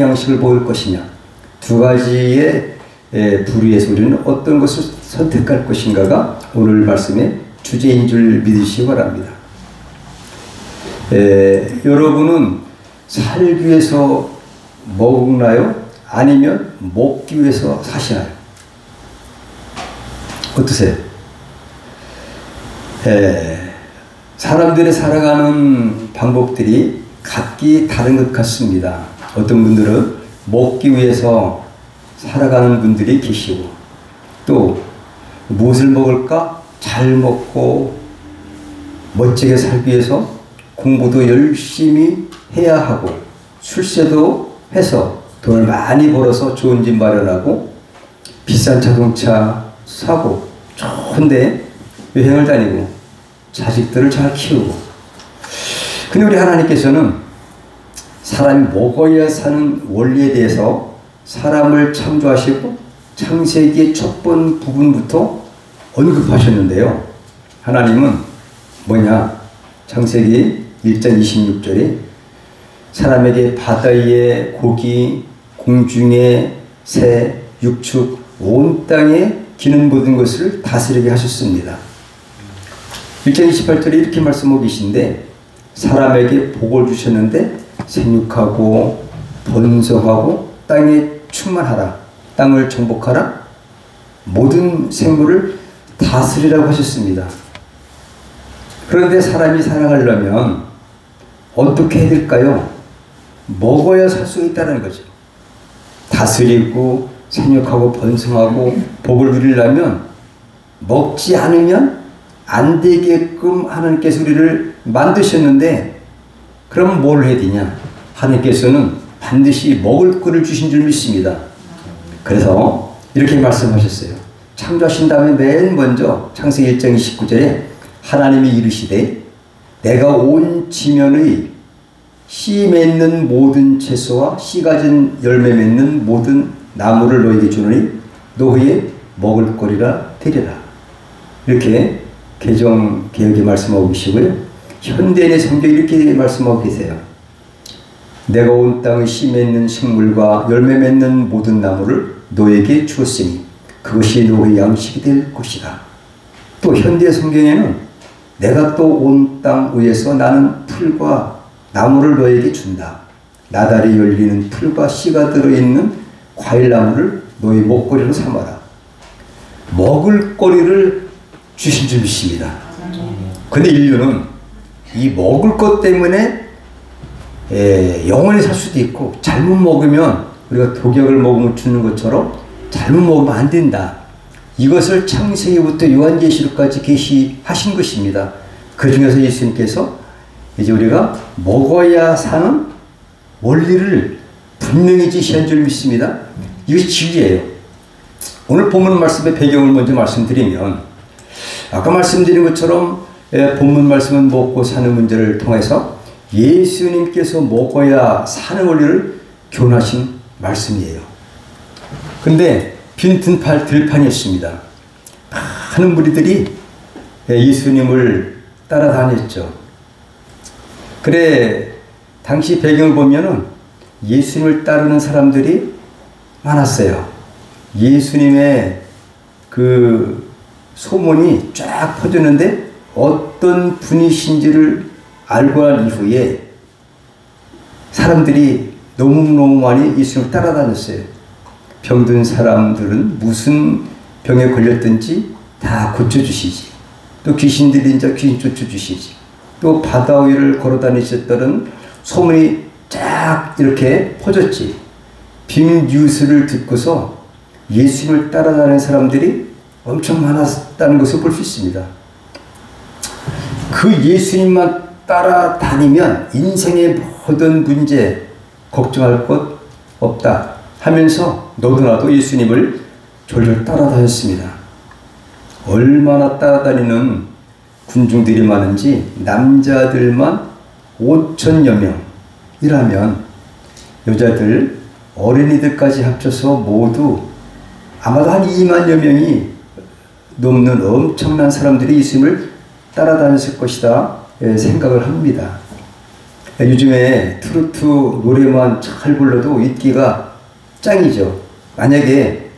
양식을 먹을 것이냐, 두 가지의 불의에서 우리는 어떤 것을 선택할 것인가가 오늘 말씀의 주제인 줄 믿으시기 바랍니다. 여러분은 살기 위해서 먹나요? 아니면 먹기 위해서 사시나요? 어떠세요? 사람들이 살아가는 방법들이 각기 다른 것 같습니다. 어떤 분들은 먹기 위해서 살아가는 분들이 계시고, 또 무엇을 먹을까? 잘 먹고 멋지게 살기 위해서 공부도 열심히 해야 하고 출세도 해서 돈을 많이 벌어서 좋은 집 마련하고 비싼 자동차 사고 좋은데 여행을 다니고 자식들을 잘 키우고. 근데 우리 하나님께서는 사람이 먹어야 사는 원리에 대해서 사람을 창조하시고 창세기의 첫 번 부분부터 언급하셨는데요. 하나님은 뭐냐? 창세기 1장 26절에 사람에게 바다 위의 고기, 공중의 새, 육축, 온 땅에 기는 모든 것을 다스리게 하셨습니다. 1장 28절에 이렇게 말씀하고 계신데, 사람에게 복을 주셨는데 생육하고 번성하고 땅에 충만하라, 땅을 정복하라, 모든 생물을 다스리라고 하셨습니다. 그런데 사람이 살아가려면 어떻게 해야 될까요? 먹어야 살 수 있다는 거죠. 다스리고 생육하고 번성하고 복을 누리려면 먹지 않으면 안 되게끔 하나님께서 우리를 만드셨는데, 그럼 뭘 해야 되냐? 하나님께서는 반드시 먹을 거를 주신 줄 믿습니다. 그래서 이렇게 말씀하셨어요. 창조하신 다음에 맨 먼저 창세기 1장 29절에 하나님이 이르시되 내가 온 지면의 씨 맺는 모든 채소와 씨 가진 열매 맺는 모든 나무를 너에게 주노니 너희의 먹을 거리라 되리라. 이렇게 개정개혁에 말씀하고 계시고요. 현대인의 성경이 이렇게 말씀하고 계세요. 내가 온 땅의 씨 맺는 식물과 열매 맺는 모든 나무를 너에게 주었으니 그것이 너의 양식이 될 것이다. 또 현대 성경에는 내가 또 온 땅 위에서 나는 풀과 나무를 너에게 준다. 나달이 열리는 풀과 씨가 들어있는 과일나무를 너의 먹거리로 삼아라. 먹을거리를 주신 줄 믿습니다. 근데 인류는 이 먹을 것 때문에 영원히 살 수도 있고, 잘못 먹으면 우리가 독약을 먹으면 죽는 것처럼 잘못 먹으면 안 된다. 이것을 창세기부터 요한계시록까지 계시하신 것입니다. 그 중에서 예수님께서 이제 우리가 먹어야 사는 원리를 분명히 제시한 줄 믿습니다. 이것이 진리예요. 오늘 본문 말씀의 배경을 먼저 말씀드리면, 아까 말씀드린 것처럼 본문 말씀은 먹고 사는 문제를 통해서 예수님께서 먹어야 사는 원리를 교훈하신 말씀이에요. 근데 빈틈 들판이었습니다. 많은 무리들이 예수님을 따라다녔죠. 그래, 당시 배경을 보면은 예수님을 따르는 사람들이 많았어요. 예수님의 그 소문이 쫙 퍼졌는데 어떤 분이신지를 알고 난 이후에 사람들이 너무너무 많이 예수님을 따라다녔어요. 병든 사람들은 무슨 병에 걸렸든지 다 고쳐주시지. 또 귀신들이 이제 귀신 쫓아주시지. 또 바다 위를 걸어다니셨다는 소문이 쫙 이렇게 퍼졌지. 빅 뉴스를 듣고서 예수님을 따라다니는 사람들이 엄청 많았다는 것을 볼 수 있습니다. 그 예수님만 따라다니면 인생의 모든 문제 걱정할 것 없다 하면서 너도 나도 예수님을 졸졸 따라다녔습니다. 얼마나 따라다니는 군중들이 많은지 남자들만 5천여 명이라면 여자들, 어린이들까지 합쳐서 모두 아마도 한 2만여 명이 넘는 엄청난 사람들이 예수님을 따라다녔을 것이다 생각을 합니다. 요즘에 트로트 노래만 잘 불러도 인기가 짱이죠. 만약에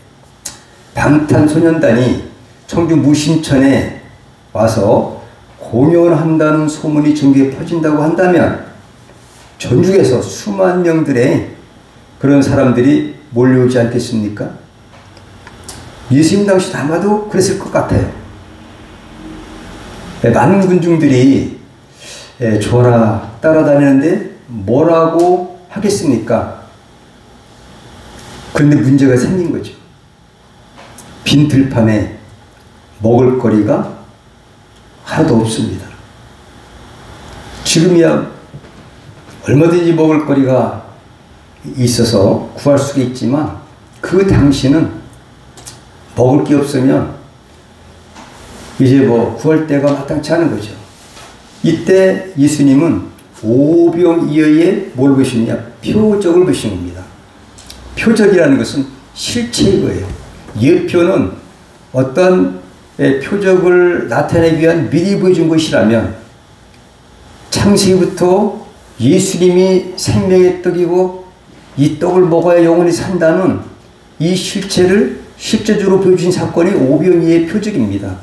방탄소년단이 청주 무심천에 와서 공연한다는 소문이 전국에 퍼진다고 한다면 전국에서 수만 명들의 그런 사람들이 몰려오지 않겠습니까? 예수님 당시 아마도 그랬을 것 같아요. 많은 군중들이 줘라 따라다니는데 뭐라고 하겠습니까? 그런데 문제가 생긴 거죠. 빈 들판에 먹을거리가 하나도 없습니다. 지금이야 얼마든지 먹을거리가 있어서 구할 수가 있지만 그 당시는 먹을 게 없으면 이제 뭐 구할 데가 마땅치 않은 거죠. 이때 예수님은 오병이어의 뭘 보시느냐? 표적을 보신 겁니다. 표적이라는 것은 실체인 거예요. 예표는 어떤 표적을 나타내기 위한 미리 보여준 것이라면 창세기부터 예수님이 생명의 떡이고 이 떡을 먹어야 영원히 산다는 이 실체를 실제적으로 보여준 사건이 오병이어의 표적입니다.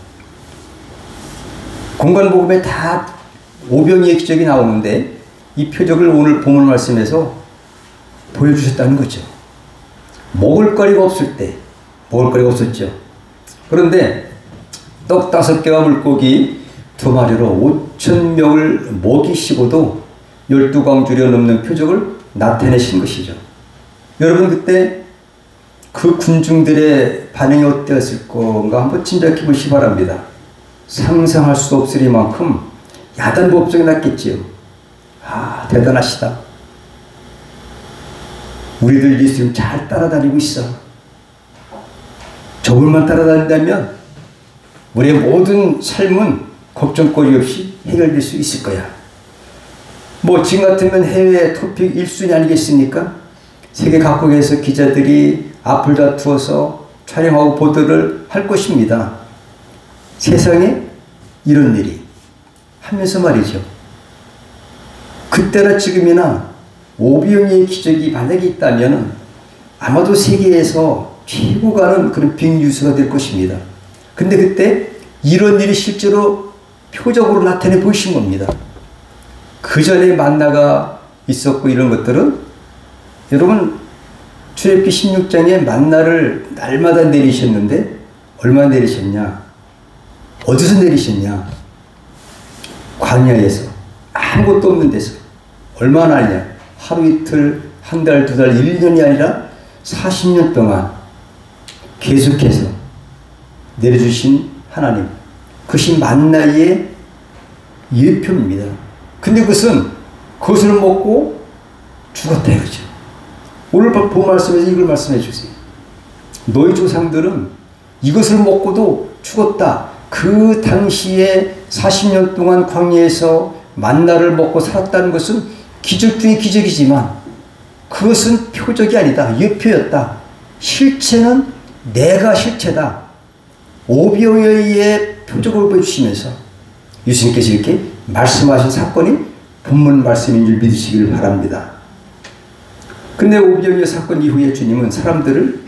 공간복음에 다 오병이어의 기적이 나오는데 이 표적을 오늘 본문 말씀에서 보여주셨다는 거죠. 먹을거리가 없을 때, 먹을거리가 없었죠. 그런데 떡 5개와 물고기 2마리로 5,000명을 먹이시고도 12광주려 넘는 표적을 나타내신 것이죠. 여러분 그때 그 군중들의 반응이 어땠을 건가 한번 짐작해 보시기 바랍니다. 상상할 수 없으리만큼 야단법석이 났겠지요. 아, 대단하시다. 우리들 예수님 잘 따라다니고 있어. 저분만 따라다닌다면 우리의 모든 삶은 걱정거리 없이 해결될 수 있을 거야. 뭐 지금 같으면 해외 토픽 1순위 아니겠습니까? 세계 각국에서 기자들이 앞을 다투어서 촬영하고 보도를 할 것입니다. 세상에 이런 일이 하면서 말이죠. 그때나 지금이나 오병이어의 기적이 만약에 있다면 아마도 세계에서 최고 가는 그런 빅뉴스가 될 것입니다. 근데 그때 이런 일이 실제로 표적으로 나타내 보이신 겁니다. 그 전에 만나가 있었고 이런 것들은 여러분 출애굽기 16장에 만나를 날마다 내리셨는데 얼마 내리셨냐? 어디서 내리셨냐? 광야에서 아무것도 없는 데서 얼마나 하냐? 하루 이틀, 한 달, 2달, 1년이 아니라 40년 동안 계속해서 내려주신 하나님, 그것이 만나의 예표입니다. 근데 그것을 먹고 죽었다 이거죠. 오늘 본 말씀에서 이걸 말씀해 주세요. 너희 조상들은 이것을 먹고도 죽었다. 그 당시에 40년 동안 광야에서 만나를 먹고 살았다는 것은 기적 중의 기적이지만 그것은 표적이 아니다. 예표였다. 실체는 내가 실체다. 오병이어의 표적을 보여주시면서 예수님께서 이렇게 말씀하신 사건이 본문 말씀인 줄 믿으시길 바랍니다. 근데 오병이어 사건 이후에 주님은 사람들을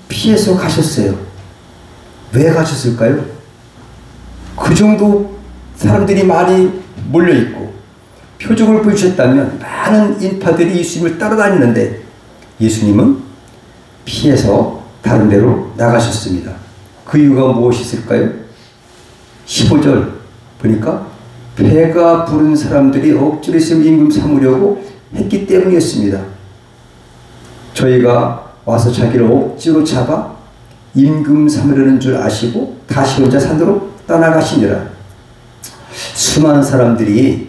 피해서 가셨어요. 왜 가셨을까요? 그 정도 사람들이 많이 몰려있고 표적을 보여주셨다면 많은 인파들이 예수님을 따라다니는데 예수님은 피해서 다른 데로 나가셨습니다. 그 이유가 무엇이 있을까요? 15절 보니까 배가 부른 사람들이 억지로 있으면 임금 삼으려고 했기 때문이었습니다. 저희가 와서 자기를 억지로 잡아 임금 삼으려는 줄 아시고 다시 혼자 산으로 떠나가시니라. 수많은 사람들이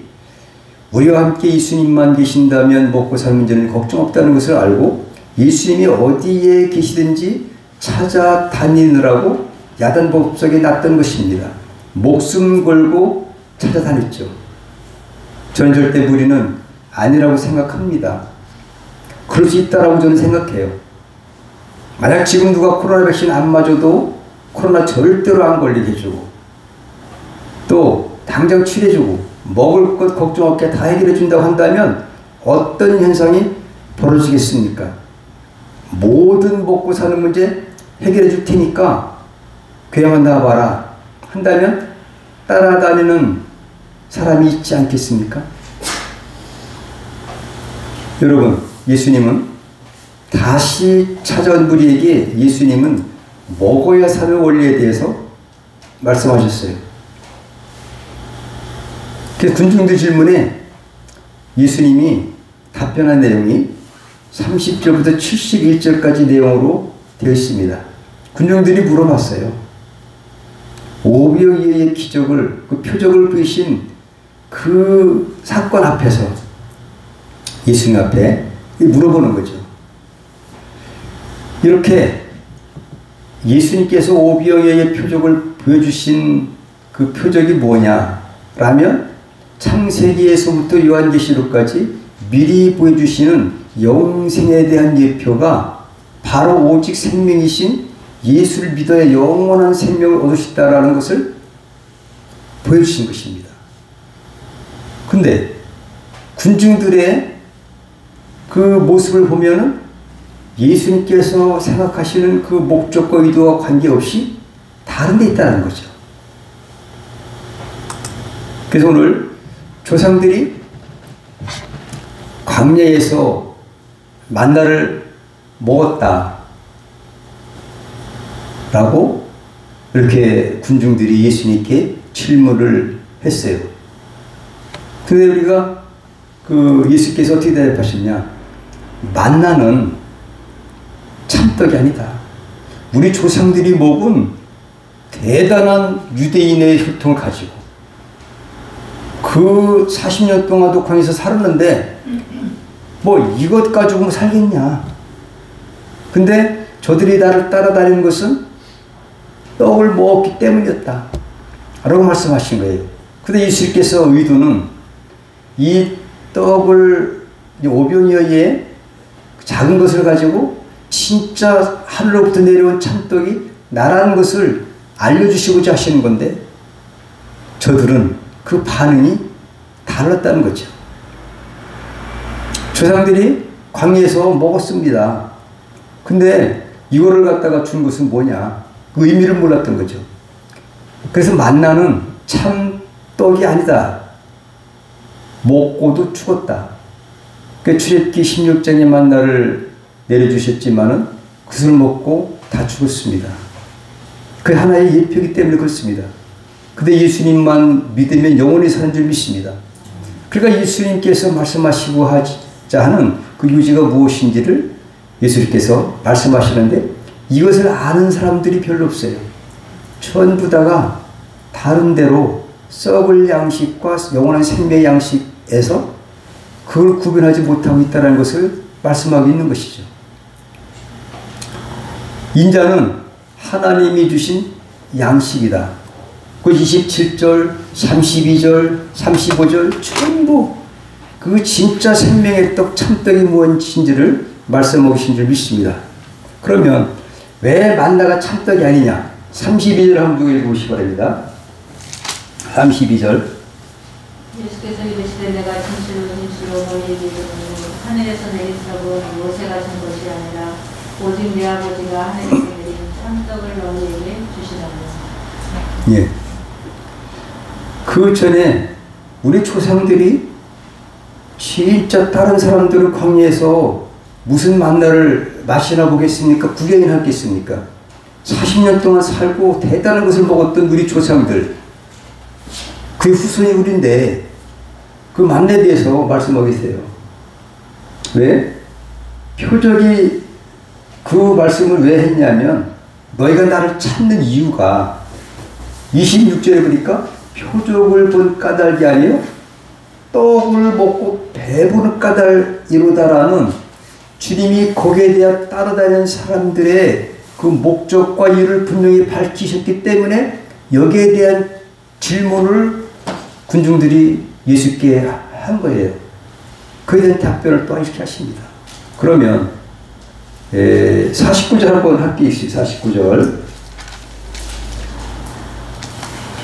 우리와 함께 예수님만 계신다면 먹고 살 문제는 걱정 없다는 것을 알고 예수님이 어디에 계시든지 찾아다니느라고 야단법석에 났던 것입니다. 목숨 걸고 찾아다녔죠. 저는 절대 무리는 아니라고 생각합니다. 그럴 수 있다라고 저는 생각해요. 만약 지금 누가 코로나 백신 안 맞아도 코로나 절대로 안 걸리게 해주고 또 당장 치료해주고 먹을 것 걱정 없게 다 해결해 준다고 한다면 어떤 현상이 벌어지겠습니까? 모든 먹고 사는 문제 해결해 줄 테니까 교회만 나와봐라 한다면 따라다니는 사람이 있지 않겠습니까? 여러분, 예수님은 다시 찾아온 무리에게 예수님은 먹어야 사는 원리에 대해서 말씀하셨어요. 그래서 군중들 질문에 예수님이 답변한 내용이 30절부터 71절까지 내용으로 되어 있습니다. 군중들이 물어봤어요. 오병이어의 기적을, 그 표적을 보이신 그 사건 앞에서 예수님 앞에 물어보는 거죠. 이렇게 예수님께서 오병이어의 표적을 보여주신 그 표적이 뭐냐라면 창세기에서부터 요한계시록까지 미리 보여주시는 영생에 대한 예표가 바로 오직 생명이신 예수를 믿어야 영원한 생명을 얻을 수 있다는 것을 보여주신 것입니다. 근데 군중들의 그 모습을 보면은 예수님께서 생각하시는 그 목적과 의도와 관계없이 다른 데 있다는 거죠. 그래서 오늘 조상들이 광야에서 만나를 먹었다 라고 이렇게 군중들이 예수님께 질문을 했어요. 근데 우리가 그 예수께서 어떻게 대답하셨냐? 만나는 참떡이 아니다. 우리 조상들이 먹은 대단한 유대인의 혈통을 가지고 그 40년 동안도 광야에서 살았는데 뭐 이것 가지고 살겠냐. 근데 저들이 나를 따라다니는 것은 떡을 먹었기 때문이었다 라고 말씀하신 거예요. 근데 예수님께서 의도는 이 떡을 오병이어의 작은 것을 가지고 진짜 하늘로부터 내려온 참떡이 나라는 것을 알려주시고자 하시는 건데 저들은 그 반응이 달랐다는 거죠. 조상들이 광야에서 먹었습니다. 근데 이거를 갖다가 준 것은 뭐냐? 그 의미를 몰랐던 거죠. 그래서 만나는 참떡이 아니다. 먹고도 죽었다. 그 출애굽기 16장의 만나를 내려주셨지만은 그것을 먹고 다 죽었습니다. 그 하나의 예표이기 때문에 그렇습니다. 근데 예수님만 믿으면 영원히 사는 줄 믿습니다. 그러니까 예수님께서 말씀하시고 하자 하는 그 유지가 무엇인지를 예수님께서 말씀하시는데 이것을 아는 사람들이 별로 없어요. 전부 다가 다른 데로 썩을 양식과 영원한 생명의 양식에서 그걸 구분하지 못하고 있다는 것을 말씀하고 있는 것이죠. 인자는 하나님이 주신 양식이다. 그 27절, 32절, 35절 전부 그 진짜 생명의 떡, 참떡이 무엇인지를 말씀하고 계신 줄 믿습니다. 그러면 왜 만나가 참떡이 아니냐? 32절 한번 읽어보시기 바랍니다. 32절. 예수께서 이르시되 내가 진실로 진실로 너희에게 이르노니 하늘에서 내린 떡은 모세가 준 것이 아니라 오직 내 아버지가 하늘에서 내린 참떡을 너희에게 주시나니. 예. 그 전에 우리 조상들이 진짜 다른 사람들은 광야에서 무슨 만나를 마시나 보겠습니까? 구경이나 하겠습니까? 40년 동안 살고 대단한 것을 먹었던 우리 조상들, 그 후손이 우리인데 그 만나에 대해서 말씀하고 계세요. 왜? 표적이 그 말씀을 왜 했냐면 너희가 나를 찾는 이유가 26절에 보니까 표적을 본 까닭이 아니요 떡을 먹고 배부른 까닭이로다라는 주님이 거기에 대해 따라다니는 사람들의 그 목적과 이유를 분명히 밝히셨기 때문에 여기에 대한 질문을 군중들이 예수께 한 거예요. 그에 대한 답변을 또한 이렇게 하십니다. 그러면 49절 한번 할게요. 49절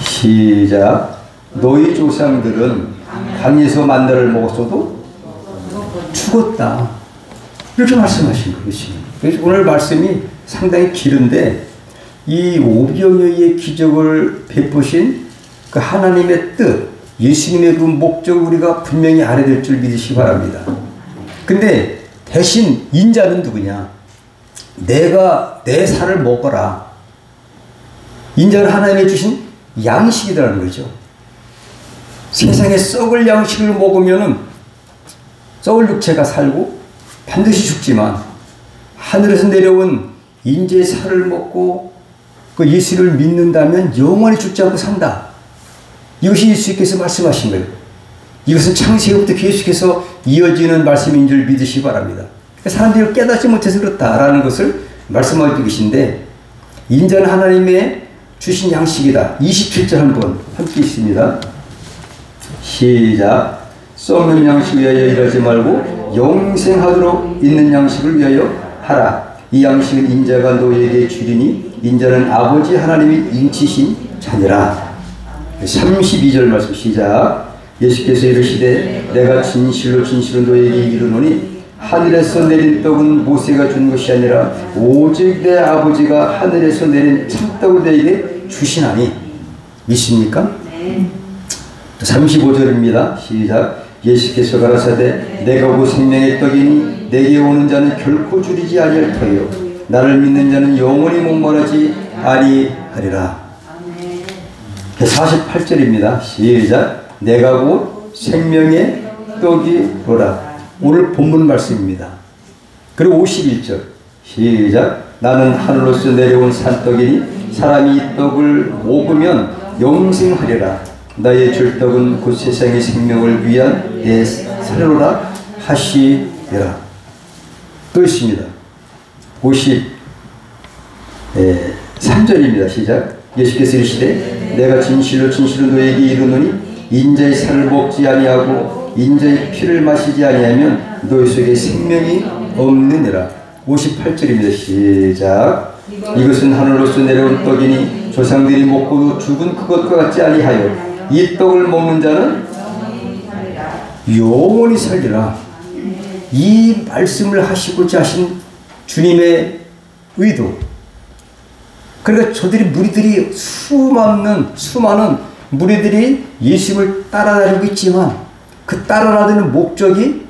시작. 너희 조상들은 광야에서 만나를 먹었어도 죽었다. 이렇게 말씀하신 거예요. 그래서 오늘 말씀이 상당히 길은데 이 오병이어의 기적을 베푸신 그 하나님의 뜻, 예수님의 그 목적을 우리가 분명히 알아야 될 줄 믿으시기 바랍니다. 근데 대신 인자는 누구냐? 내가 내 살을 먹어라. 인자는 하나님이 주신 양식이라는 거죠. 세상에 썩을 양식을 먹으면은 썩을 육체가 살고 반드시 죽지만 하늘에서 내려온 인자의 살을 먹고 그 예수를 믿는다면 영원히 죽지 않고 산다. 이것이 예수께서 말씀하신 거예요. 이것은 창세기부터 계속해서 이어지는 말씀인 줄 믿으시기 바랍니다. 사람들이 깨닫지 못해서 그렇다라는 것을 말씀하고 계신데 인자는 하나님의 주신 양식이다. 27절 한번 함께 있습니다. 시작. 썩는 양식 위하여 일하지 말고 영생하도록 있는 양식을 위하여 하라. 이 양식은 인자가 너에게 주리니 인자는 아버지 하나님이 인치신 자니라. 32절 말씀 시작. 예수께서 이르시되 내가 진실로 진실로 너에게 이르노니 하늘에서 내린 떡은 모세가 준 것이 아니라 오직 내 아버지가 하늘에서 내린 참떡을 너에게 주시나니. 믿습니까? 네. 35절입니다. 시작. 예수께서 가라사대 내가 그 생명의 떡이니 내게 오는 자는 결코 줄이지 아니할 터요 나를 믿는 자는 영원히 목마르지 아니하리라. 48절입니다. 시작. 내가 곧 생명의 떡이로라. 오늘 본문 말씀입니다. 그리고 51절 시작. 나는 하늘로서 내려온 산떡이니 사람이 이 떡을 먹으면 영생하리라. 나의 줄 떡은 곧 세상의 생명을 위한 내 사료라 하시리라. 또 있습니다. 53절입니다. 시작. 예수께서 이르시되 내가 진실로 진실로 너에게 이르노니 인자의 살을 먹지 아니하고 인자의 피를 마시지 아니하면 너희 속에 생명이 없느니라. 58절입니다. 시작. 이것은 하늘로서 내려온 떡이니 조상들이 먹고도 죽은 그것과 같지 아니하여 이 떡을 먹는 자는 영원히 살리라. 이 말씀을 하시고자 하신 주님의 의도. 그러니까 저들이 무리들이 수많은 무리들이 예수를 따라다니고 있지만 그 따라다니는 목적이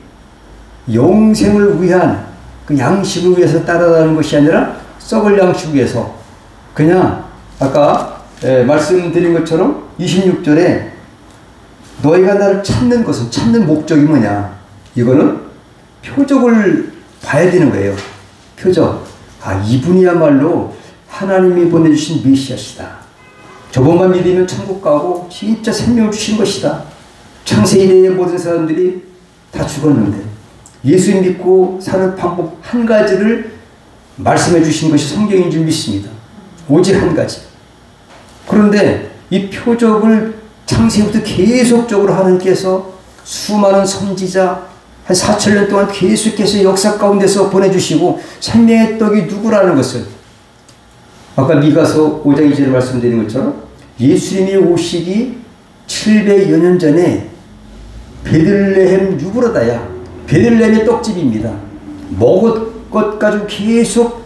영생을 위한 그 양식을 위해서 따라다니는 것이 아니라 썩을 양식을 위해서 그냥 아까 말씀드린 것처럼 26절에 너희가 나를 찾는 것은 찾는 목적이 뭐냐? 이거는 표적을 봐야 되는 거예요. 표적. 아, 이분이야말로 하나님이 보내주신 메시아시다. 저분만 믿으면 천국 가고 진짜 생명을 주신 것이다. 창세일의 모든 사람들이 다 죽었는데 예수 믿고 사는 방법 한 가지를 말씀해 주신 것이 성경인 줄 믿습니다. 오직 한 가지. 그런데 이 표적을 창세부터 계속적으로 하나님께서 수많은 선지자 한 4,000년 동안 계속해서 역사 가운데서 보내주시고 생명의 떡이 누구라는 것을 아까 미가서 5장 2절에 말씀드린 것처럼 예수님이 오시기 700여 년 전에 베들레헴 유브라다야 베들레헴의 떡집입니다. 먹을 것 가지고 계속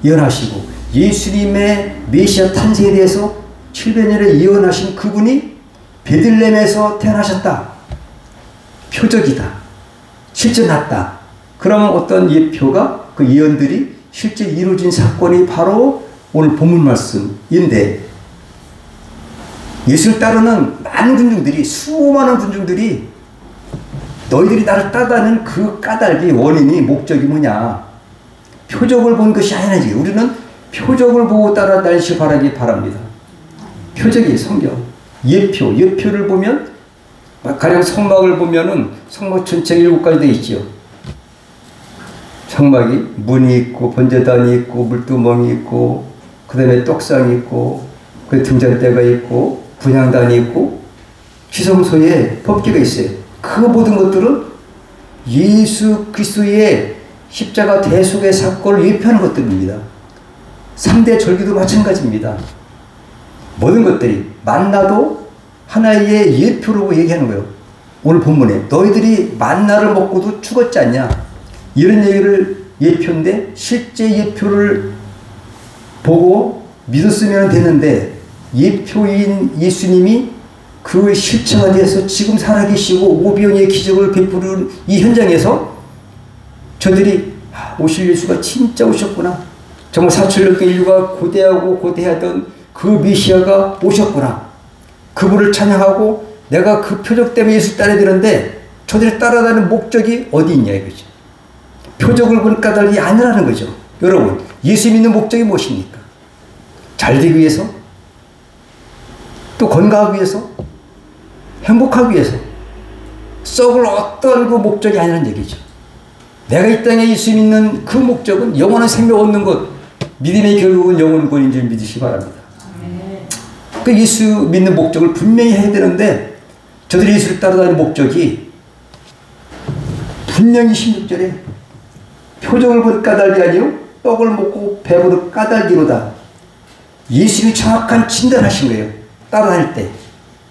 예언하시고 예수님의 메시아 탄생에 대해서 700년에 예언하신 그분이 베들레헴에서 태어나셨다. 표적이다. 실제 났다. 그러면 어떤 예표가 그 예언들이 실제 이루어진 사건이 바로 오늘 본문 말씀인데 예수를 따르는 많은 군중들이 수많은 군중들이 너희들이 나를 따르는 그 까닭이 원인이 목적이 뭐냐 표적을 본 것이 아니지. 우리는 표적을 보고 따라다니시 바라기 바랍니다. 표적이 성경 예표를 보면 가령 성막을 보면은 성막 전체가 7가지 되어 있죠. 성막이 문이 있고 번제단이 있고 물두멍이 있고 그 다음에 떡상이 있고 그 등잔대가 있고 분향단이 있고 지성소에 법궤가 있어요. 그 모든 것들은 예수 그리스도의 십자가 대속의 사건을 예표하는 것들입니다. 3대 절기도 마찬가지입니다. 모든 것들이 만나도 하나의 예표로 얘기하는 거예요. 오늘 본문에 너희들이 만나를 먹고도 죽었지 않냐 이런 얘기를 예표인데 실제 예표를 보고 믿었으면 되는데 예표인 예수님이 그 실체가 돼서 지금 살아계시고 오병이의 기적을 베푸는 이 현장에서 저들이 오실 예수가 진짜 오셨구나. 정말 4,000년 동안 인류가 고대하고 고대하던 그 메시아가 오셨구나. 그분을 찬양하고 내가 그 표적 때문에 예수 따라들었는데 저들이 따라다니는 목적이 어디 있냐 이거죠. 표적을 본 까닭이 아니라는 거죠. 여러분 예수 믿는 목적이 무엇입니까? 잘 되기 위해서? 또 건강하기 위해서? 행복하기 위해서? 썩을 어떤 그 목적이 아니라는 얘기죠. 내가 이 땅에 예수 믿는 그 목적은 영원한 생명 얻는 것, 믿음의 결국은 영원권인 줄 믿으시기 바랍니다. 그 예수 믿는 목적을 분명히 해야 되는데 저들이 예수를 따라다니는 목적이 분명히 16절에 표적을 본 까닭이 아니요 떡을 먹고 배부른 까닭이로다. 예수님이 정확한 진단하신 거예요. 따라다닐 때.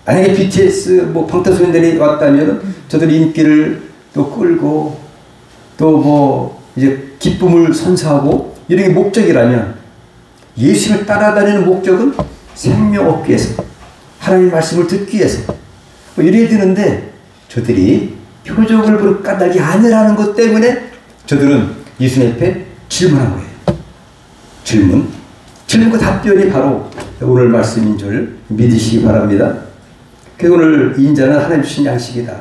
만약에 BTS 뭐 방탄소년단이 왔다면 저들이 인기를 또 끌고 또 뭐 이제 기쁨을 선사하고 이런 게 목적이라면 예수를 따라다니는 목적은 생명 얻기 위해서 하나님의 말씀을 듣기 위해서 뭐 이래야 되는데 저들이 표적을 볼 까닭이 아니라는 것 때문에 저들은 예수님 앞에 질문한 거예요. 질문과 답변이 바로 오늘 말씀인 줄 믿으시기 바랍니다. 그 오늘 인자는 하나님 주신 양식이다.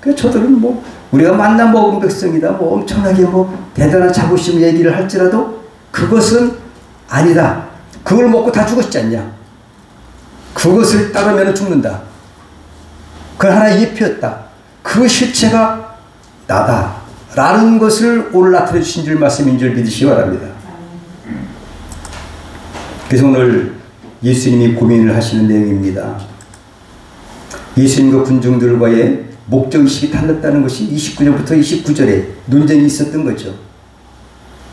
그래서 저들은 뭐 우리가 만나 먹은 백성이다. 뭐 엄청나게 뭐 대단한 자부심 얘기를 할지라도 그것은 아니다. 그걸 먹고 다 죽었지 않냐. 그것을 따르면 죽는다. 그건 하나의 예표였다. 그 실체가 나다. 라는 것을 오늘 나타내 주신 줄 말씀인 줄 믿으시기 바랍니다. 그래서 오늘 예수님이 고민을 하시는 내용입니다. 예수님과 군중들과의 목적의식이 달랐다는 것이 29절부터 29절에 논쟁이 있었던 거죠.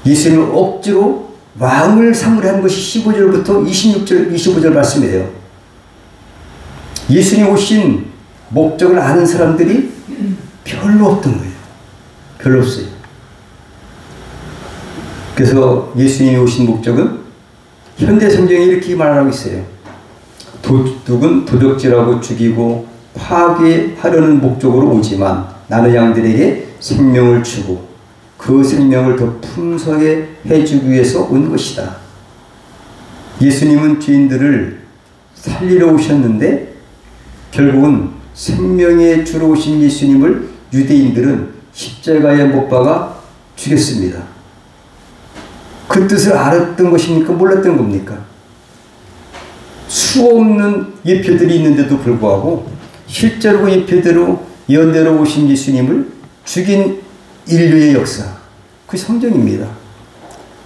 예수님을 억지로 왕을 삼으려 한 것이 15절부터 26절, 25절 말씀이에요. 예수님 오신 목적을 아는 사람들이 별로 없던 거예요. 별로 없어요. 그래서 예수님이 오신 목적은 현대 성경에 이렇게 말하고 있어요. 도둑은 도적질하고 죽이고 파괴하려는 목적으로 오지만 나는 양들에게 생명을 주고 그 생명을 더 풍성하게 해주기 위해서 온 것이다. 예수님은 죄인들을 살리러 오셨는데 결국은 생명의 주로 오신 예수님을 유대인들은 십자가에 못 박아 죽였습니다. 그 뜻을 알았던 것입니까? 몰랐던 겁니까? 수없는 예표들이 있는데도 불구하고 실제로 그 예표대로 예언대로 오신 예수님을 죽인 인류의 역사, 그 성경입니다.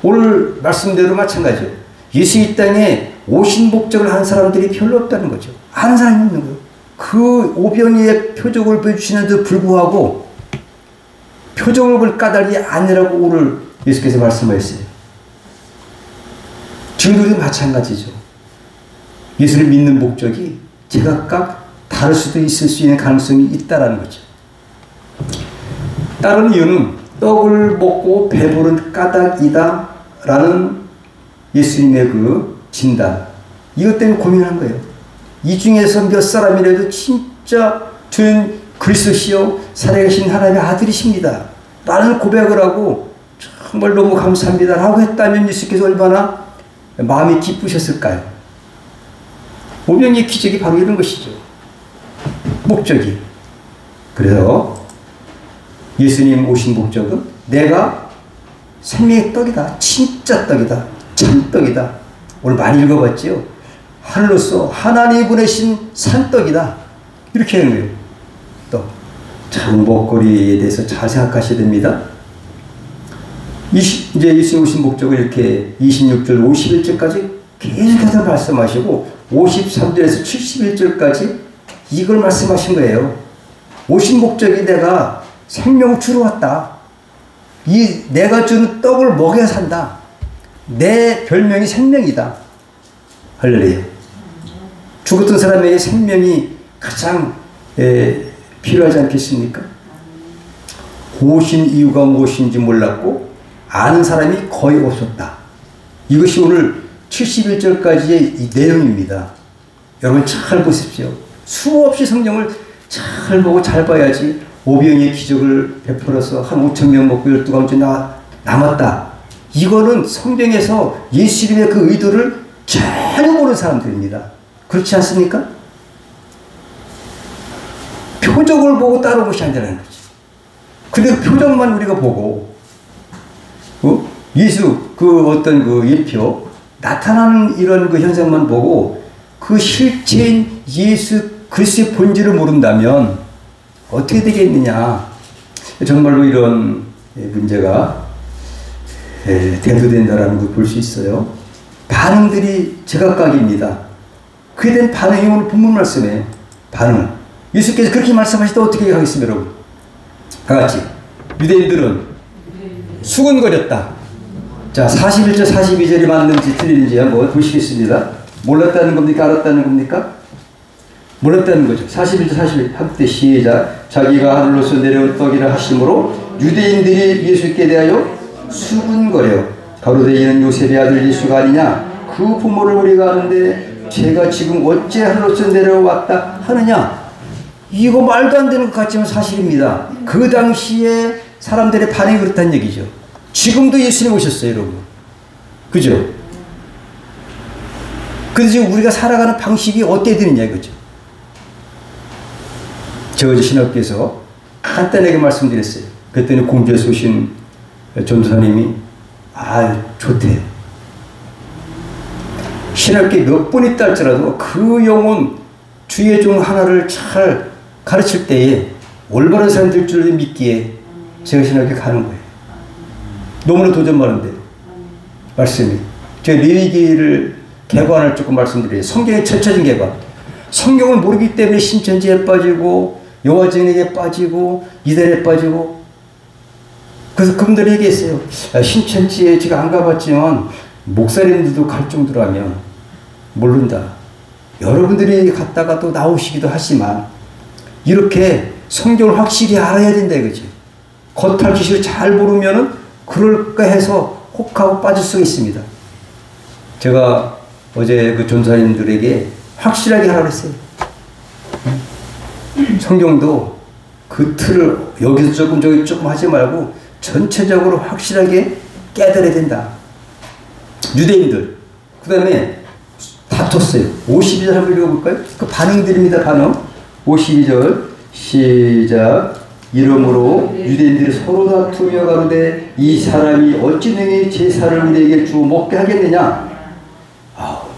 오늘 말씀대로 마찬가지예요. 예수 이 땅에 오신 목적을 하는 사람들이 별로 없다는 거죠. 아는 사람이 없는 거예요. 그 오병이의 표적을 보여주시는데도 불구하고 표적을 볼 까닭이 아니라고 오늘 예수께서 말씀하셨어요. 지금도 마찬가지죠. 예수를 믿는 목적이 제각각 다를 수도 있을 수 있는 가능성이 있다라는 거죠. 다른 이유는 떡을 먹고 배부른 까닭이다 라는 예수님의 그 진단, 이것 때문에 고민한 거예요. 이 중에서 몇 사람이라도 진짜 주는 그리스도시요 살아계신 하나님의 아들이십니다 라는 고백을 하고 정말 너무 감사합니다 라고 했다면 예수께서 얼마나 마음이 기쁘셨을까요? 오병이의 기적이 바로 이런 것이죠. 목적이. 그래서 예수님 오신 목적은 내가 생명의 떡이다. 진짜 떡이다. 참떡이다. 오늘 많이 읽어봤지요. 하늘로서 하나님이 보내신 산떡이다. 이렇게 하는 거예요. 떡. 장복거리에 대해서 잘 생각하셔야 됩니다. 이제 예수님 오신 목적을 이렇게 26절, 51절까지 계속해서 말씀하시고 53절에서 71절까지 이걸 말씀하신 거예요. 오신 목적이 내가 생명을 주러 왔다. 내가 주는 떡을 먹여야 산다. 내 별명이 생명이다. 할렐루야. 죽었던 사람에게 생명이 가장 필요하지 않겠습니까? 오신 이유가 무엇인지 몰랐고 아는 사람이 거의 없었다. 이것이 오늘 71절까지의 이 내용입니다. 여러분 잘 보십시오. 수없이 성경을 잘 보고 잘 봐야지 오병이의 기적을 베풀어서 한 5,000명 먹고 12가운데 남았다. 이거는 성경에서 예수님의 그 의도를 전혀 모르는 사람들입니다. 그렇지 않습니까? 표적을 보고 따르는 것이 아니라는 거지. 근데 표적만 우리가 보고 예수 그 어떤 그 예표 나타나는 이런 그 현상만 보고 그 실체인 예수 그리스도의 본질을 모른다면 어떻게 되겠느냐. 정말로 이런 문제가 대두된다라는 걸 볼 수 있어요. 반응들이 제각각입니다. 그에 대한 반응이 오늘 본문 말씀에 반응. 예수께서 그렇게 말씀하실 때 어떻게 하겠습니까, 여러분? 다 같이. 유대인들은 수근거렸다. 자, 41절, 42절이 맞는지 틀리는지 한번 보시겠습니다. 몰랐다는 겁니까? 알았다는 겁니까? 몰랐다는 거죠. 41절, 42절 한때 시작. 자기가 하늘로서 내려온 떡이라 하심으로 유대인들이 예수께 대하여 수군거려 가로되 이는 요셉의 아들 예수가 아니냐. 그 부모를 우리가 아는데 제가 지금 어째 하늘로서 내려왔다 하느냐. 이거 말도 안 되는 것 같지만 사실입니다. 그 당시에 사람들의 반응이 그렇다는 얘기죠. 지금도 예수님 오셨어요, 여러분. 그죠? 근데 지금 우리가 살아가는 방식이 어떻게 되느냐 이거죠. 저 어제 신학교에서 간단하게 말씀드렸어요. 그랬더니 공주에서 오신 전도사님이 좋대. 신학교에 몇 번 있다 할지라도 그 영혼 주의 종 하나를 잘 가르칠 때에 올바른 사람들 줄 믿기에 제가 신학교에 가는 거예요. 너무나 도전 많은데 말씀이. 제가 레위기를 개관을 조금 말씀드려요. 성경의 전체적인 개관. 성경을 모르기 때문에 신천지에 빠지고 여호와증인에게 빠지고 이단에 빠지고. 그래서 그분들이 얘기했어요. 신천지에 제가 안 가봤지만 목사님들도 갈 정도라면 모른다. 여러분들이 갔다가 또 나오시기도 하지만 이렇게 성경을 확실히 알아야 된다 이거지. 겉핥 기식을 잘 모르면은 그럴까 해서 혹하고 빠질 수가 있습니다. 제가 어제 그 전사님들에게 확실하게 하라고 했어요. 성경도 그 틀을 여기서 조금 저기 조금 하지 말고 전체적으로 확실하게 깨달아야 된다. 유대인들 그 다음에 다퉜어요. 52절 한번 읽어볼까요? 그 반응들입니다. 반응. 52절 시작. 이러므로 유대인들이 서로 다투며 가로되 이 사람이 어찌 능히 제사를 우리에게 주어 먹게 하겠느냐.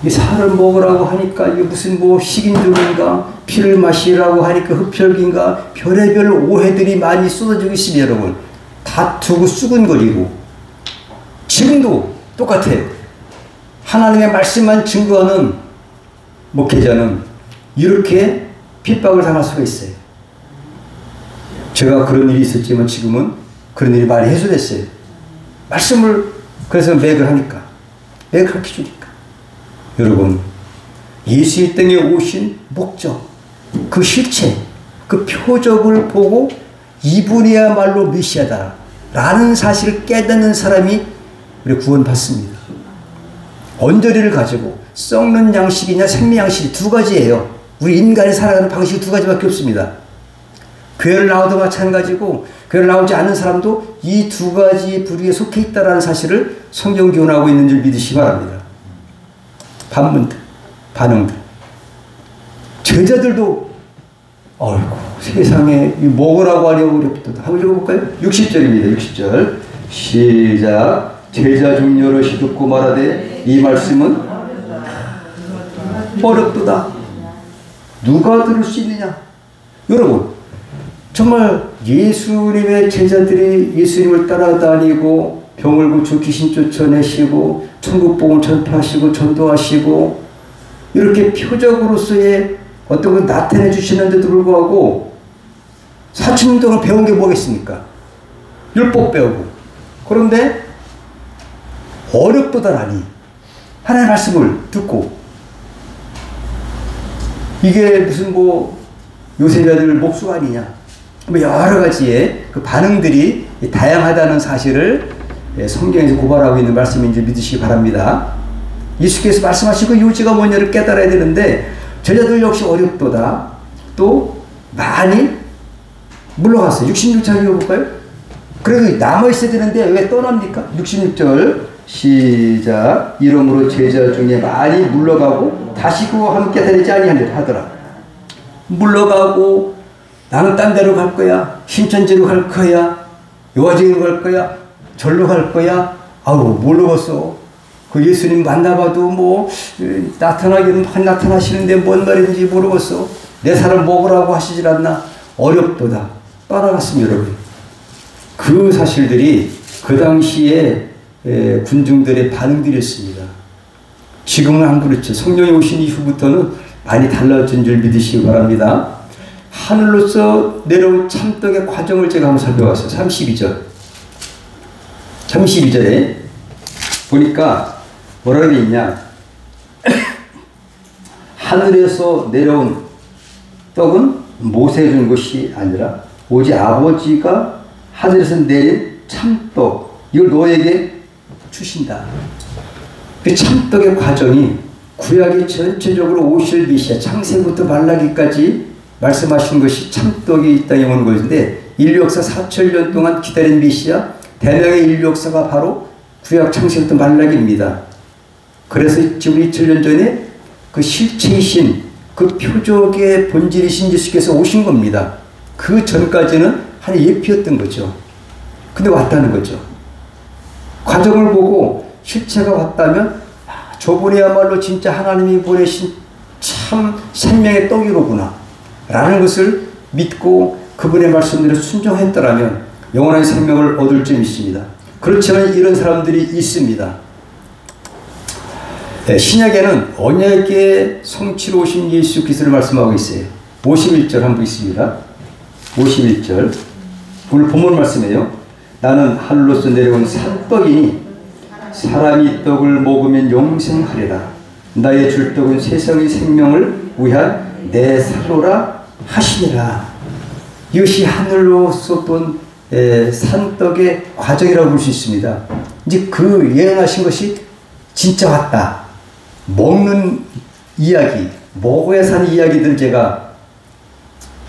이 살을 먹으라고 하니까 이게 무슨 뭐 식인종인가 피를 마시라고 하니까 흡혈귀인가 별의별 오해들이 많이 쏟아지고 있습니다. 여러분 다투고 수근거리고 지금도 똑같아요. 하나님의 말씀만 증거하는 목회자는 이렇게 핍박을 당할 수가 있어요. 제가 그런 일이 있었지만 지금은 그런 일이 많이 해소됐어요. 말씀을 그래서 맥을 하니까 맥을 그렇게 주니까. 여러분 예수 이 땅에 오신 목적 그 실체 그 표적을 보고 이분이야말로 메시아다 라는 사실을 깨닫는 사람이 우리 구원받습니다. 언저리를 가지고 썩는 양식이냐 생명 양식이 두 가지예요. 우리 인간이 살아가는 방식이 두 가지밖에 없습니다. 교회를 나와도 마찬가지고 교회를 나오지 않는 사람도 이 두 가지 부류에 속해 있다는 사실을 성경 교훈하고 있는 줄 믿으시기 바랍니다. 반문들, 반응들. 제자들도 어이구 세상에 먹으라고 하니 어렵다. 한번 읽어볼까요? 60절입니다. 60절 시작. 제자 중 여럿이 듣고 말하되 이 말씀은 어렵도다. 누가 들을 수 있느냐. 여러분 정말 예수님의 제자들이 예수님을 따라다니고 병을 고쳐 귀신 쫓아내시고 천국복음을 전파하시고 전도하시고 이렇게 표적으로서의 어떤 걸 나타내 주시는데도 불구하고 4,000년 동안 배운 게 뭐겠습니까? 율법 배우고. 그런데 어렵도다라니 하나님의 말씀을 듣고 이게 무슨 뭐 요셉의 아들 목수가 아니냐. 뭐 여러 가지의 그 반응들이 다양하다는 사실을 성경에서 고발하고 있는 말씀인지 믿으시기 바랍니다. 예수께서 말씀하신 그 요지가 뭐냐를 깨달아야 되는데 제자들 역시 어렵도다. 또 많이 물러갔어요. 66절 읽어볼까요? 그래도 남아있어야 되는데 왜 떠납니까? 66절 시작. 이러므로 제자 중에 많이 물러가고 다시 그와 함께 다니지 아니하리라 하더라. 물러가고 나는 딴 데로 갈 거야. 신천지로 갈 거야. 요아지로 갈 거야. 절로 갈 거야. 아우 모르겠어. 그 예수님 만나봐도 뭐 나타나기는 나타나시는데 뭔 말인지 모르겠어. 내 사람 먹으라고 하시질 않나. 어렵도다. 떠나갔습니다 여러분. 그 사실들이 그 당시에 군중들의 반응들이었습니다. 지금은 안 그렇죠. 성령이 오신 이후부터는 많이 달라진 줄 믿으시기 바랍니다. 하늘로서 내려온 참떡의 과정을 제가 한번 살펴봤어요. 32절. 32절에 보니까 뭐라고 되어 있냐. 하늘에서 내려온 떡은 모세에 준 것이 아니라 오직 아버지가 하늘에서 내린 참떡 이걸 너에게 주신다. 그 참떡의 과정이 구약이 전체적으로 오실 메시아 창세부터 말라기까지 말씀하신 것이 참떡이 이 땅에 오는 것인데 인류 역사 4,000년 동안 기다린 메시아 대명의 인류 역사가 바로 구약 창세부터 말라기입니다. 그래서 지금 2000년 전에 그 실체이신 그 표적의 본질이신 예수께서 오신 겁니다. 그 전까지는 하나의 예표였던 거죠. 근데 왔다는 거죠. 과정을 보고 실체가 왔다면 저분이야말로 진짜 하나님이 보내신 참 생명의 떡이로구나 라는 것을 믿고 그분의 말씀대로 순종했더라면 영원한 생명을 얻을 줄 믿습니다. 그렇지만 이런 사람들이 있습니다. 신약에는 언약의 성취로 오신 예수 그리스도를 말씀하고 있어요. 51절 한번 있습니다. 51절 오늘 본문 말씀이에요. 나는 하늘로서 내려온 산떡이니 사람이 떡을 먹으면 영생하리라. 나의 줄 떡은 세상의 생명을 위한 내 살로라 하시니라. 이것이 하늘로서 온 산떡의 과정이라고 볼 수 있습니다. 이제 그 예언하신 것이 진짜 왔다. 먹는 이야기, 먹어야 사는 이야기들 제가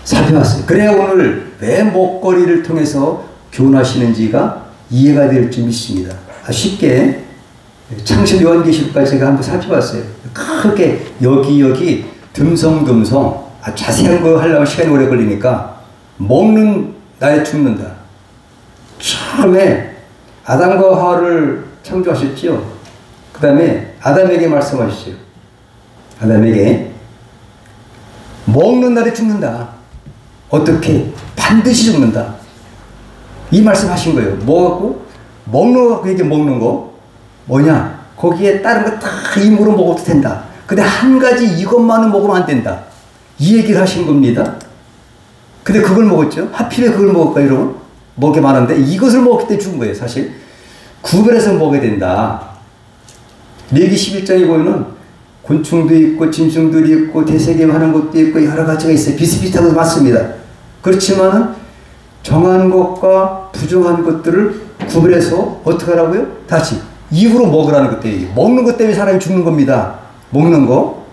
살펴봤어요. 그래야 오늘 왜 먹거리를 통해서 교훈하시는지가 이해가 될 줄 믿습니다. 쉽게 창세기 요한계시록까지 제가 한번 살펴봤어요. 크게 여기 듬성듬성 자세한 거 하려면 시간이 오래 걸리니까 먹는 나에 죽는다. 처음에 아담과 하와를 창조하셨죠. 그 다음에 아담에게 말씀하셨어요. 아담에게 먹는 날에 죽는다. 어떻게? 반드시 죽는다. 이 말씀하신 거예요. 뭐하고? 먹는 거, 그게 먹는 거 뭐냐? 거기에 다른 거 다 힘으로 먹어도 된다. 근데 한 가지 이것만은 먹으면 안 된다. 이 얘기를 하신 겁니다. 근데 그걸 먹었죠. 하필에 그걸 먹을까 여러분? 먹을 게 많은데 이것을 먹기 때문에 죽은 거예요. 사실 구별해서 먹어야 된다. 레기 11장에 보면은 곤충도 있고 짐승들이 있고 되새김하는 것도 있고 여러 가지가 있어요. 비슷비슷한 것 맞습니다. 그렇지만은 정한 것과 부정한 것들을 구별해서 어떻게 하라고요? 다시 입으로 먹으라는 것 때문에 먹는 것 때문에 사람이 죽는 겁니다. 먹는 거.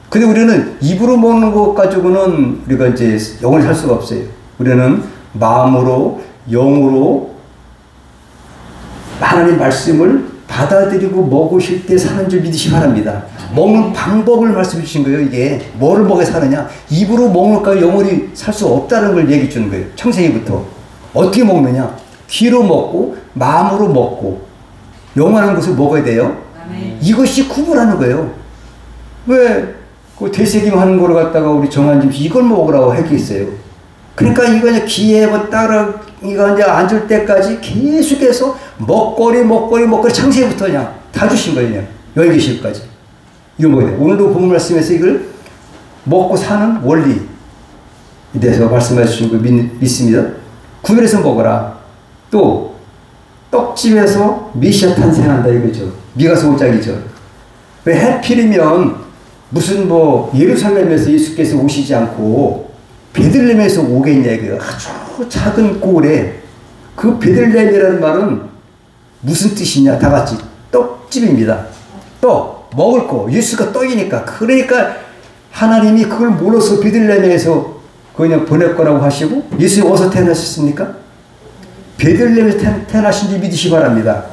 근데 우리는 입으로 먹는 것 가지고는 우리가 이제 영원히 살 수가 없어요. 우리는 마음으로 영으로 하나님 말씀을 받아들이고 먹으실 때 사는 줄 믿으시기 바랍니다. 먹는 방법을 말씀해 주신 거예요. 이게 뭐를 먹여 사느냐. 입으로 먹는 것과 영원히 살 수 없다는 걸 얘기해 주는 거예요. 창세기부터. 어떻게 먹느냐. 귀로 먹고 마음으로 먹고 영원한 것을 먹어야 돼요. 아멘. 이것이 구분하는 거예요. 왜 그 되새김하는 거를 갖다가 우리 정한짐 이걸 먹으라고 했겠어요. 그러니까 이거 이제 귀에 뭐 따라 이거 이제 앉을 때까지 계속해서 먹거리 창세기부터 그냥 다 주신 거예요. 그냥 여기 계실까지. 이거 먹어야 돼. 오늘도 본문 말씀에서 이걸 먹고 사는 원리에 대해서 말씀해 주신 거 믿습니다. 구별해서 먹어라. 또 떡집에서 메시아 탄생한다 이거죠. 미가서 5장이죠. 왜 하필이면 무슨 뭐 예루살렘에서 예수께서 오시지 않고 베들레헴에서 오겠냐 이거예요. 아주 작은 꼴에 그 베들레헴이라는 말은 무슨 뜻이냐? 다 같이 떡집입니다. 떡 먹을 거 예수가 떡이니까 그러니까 하나님이 그걸 몰라서 베들레헴에서 그냥 보낼 거라고 하시고 예수님 어디서 태어나셨습니까? 베들레헴에서 태어나신 줄 믿으시기 바랍니다.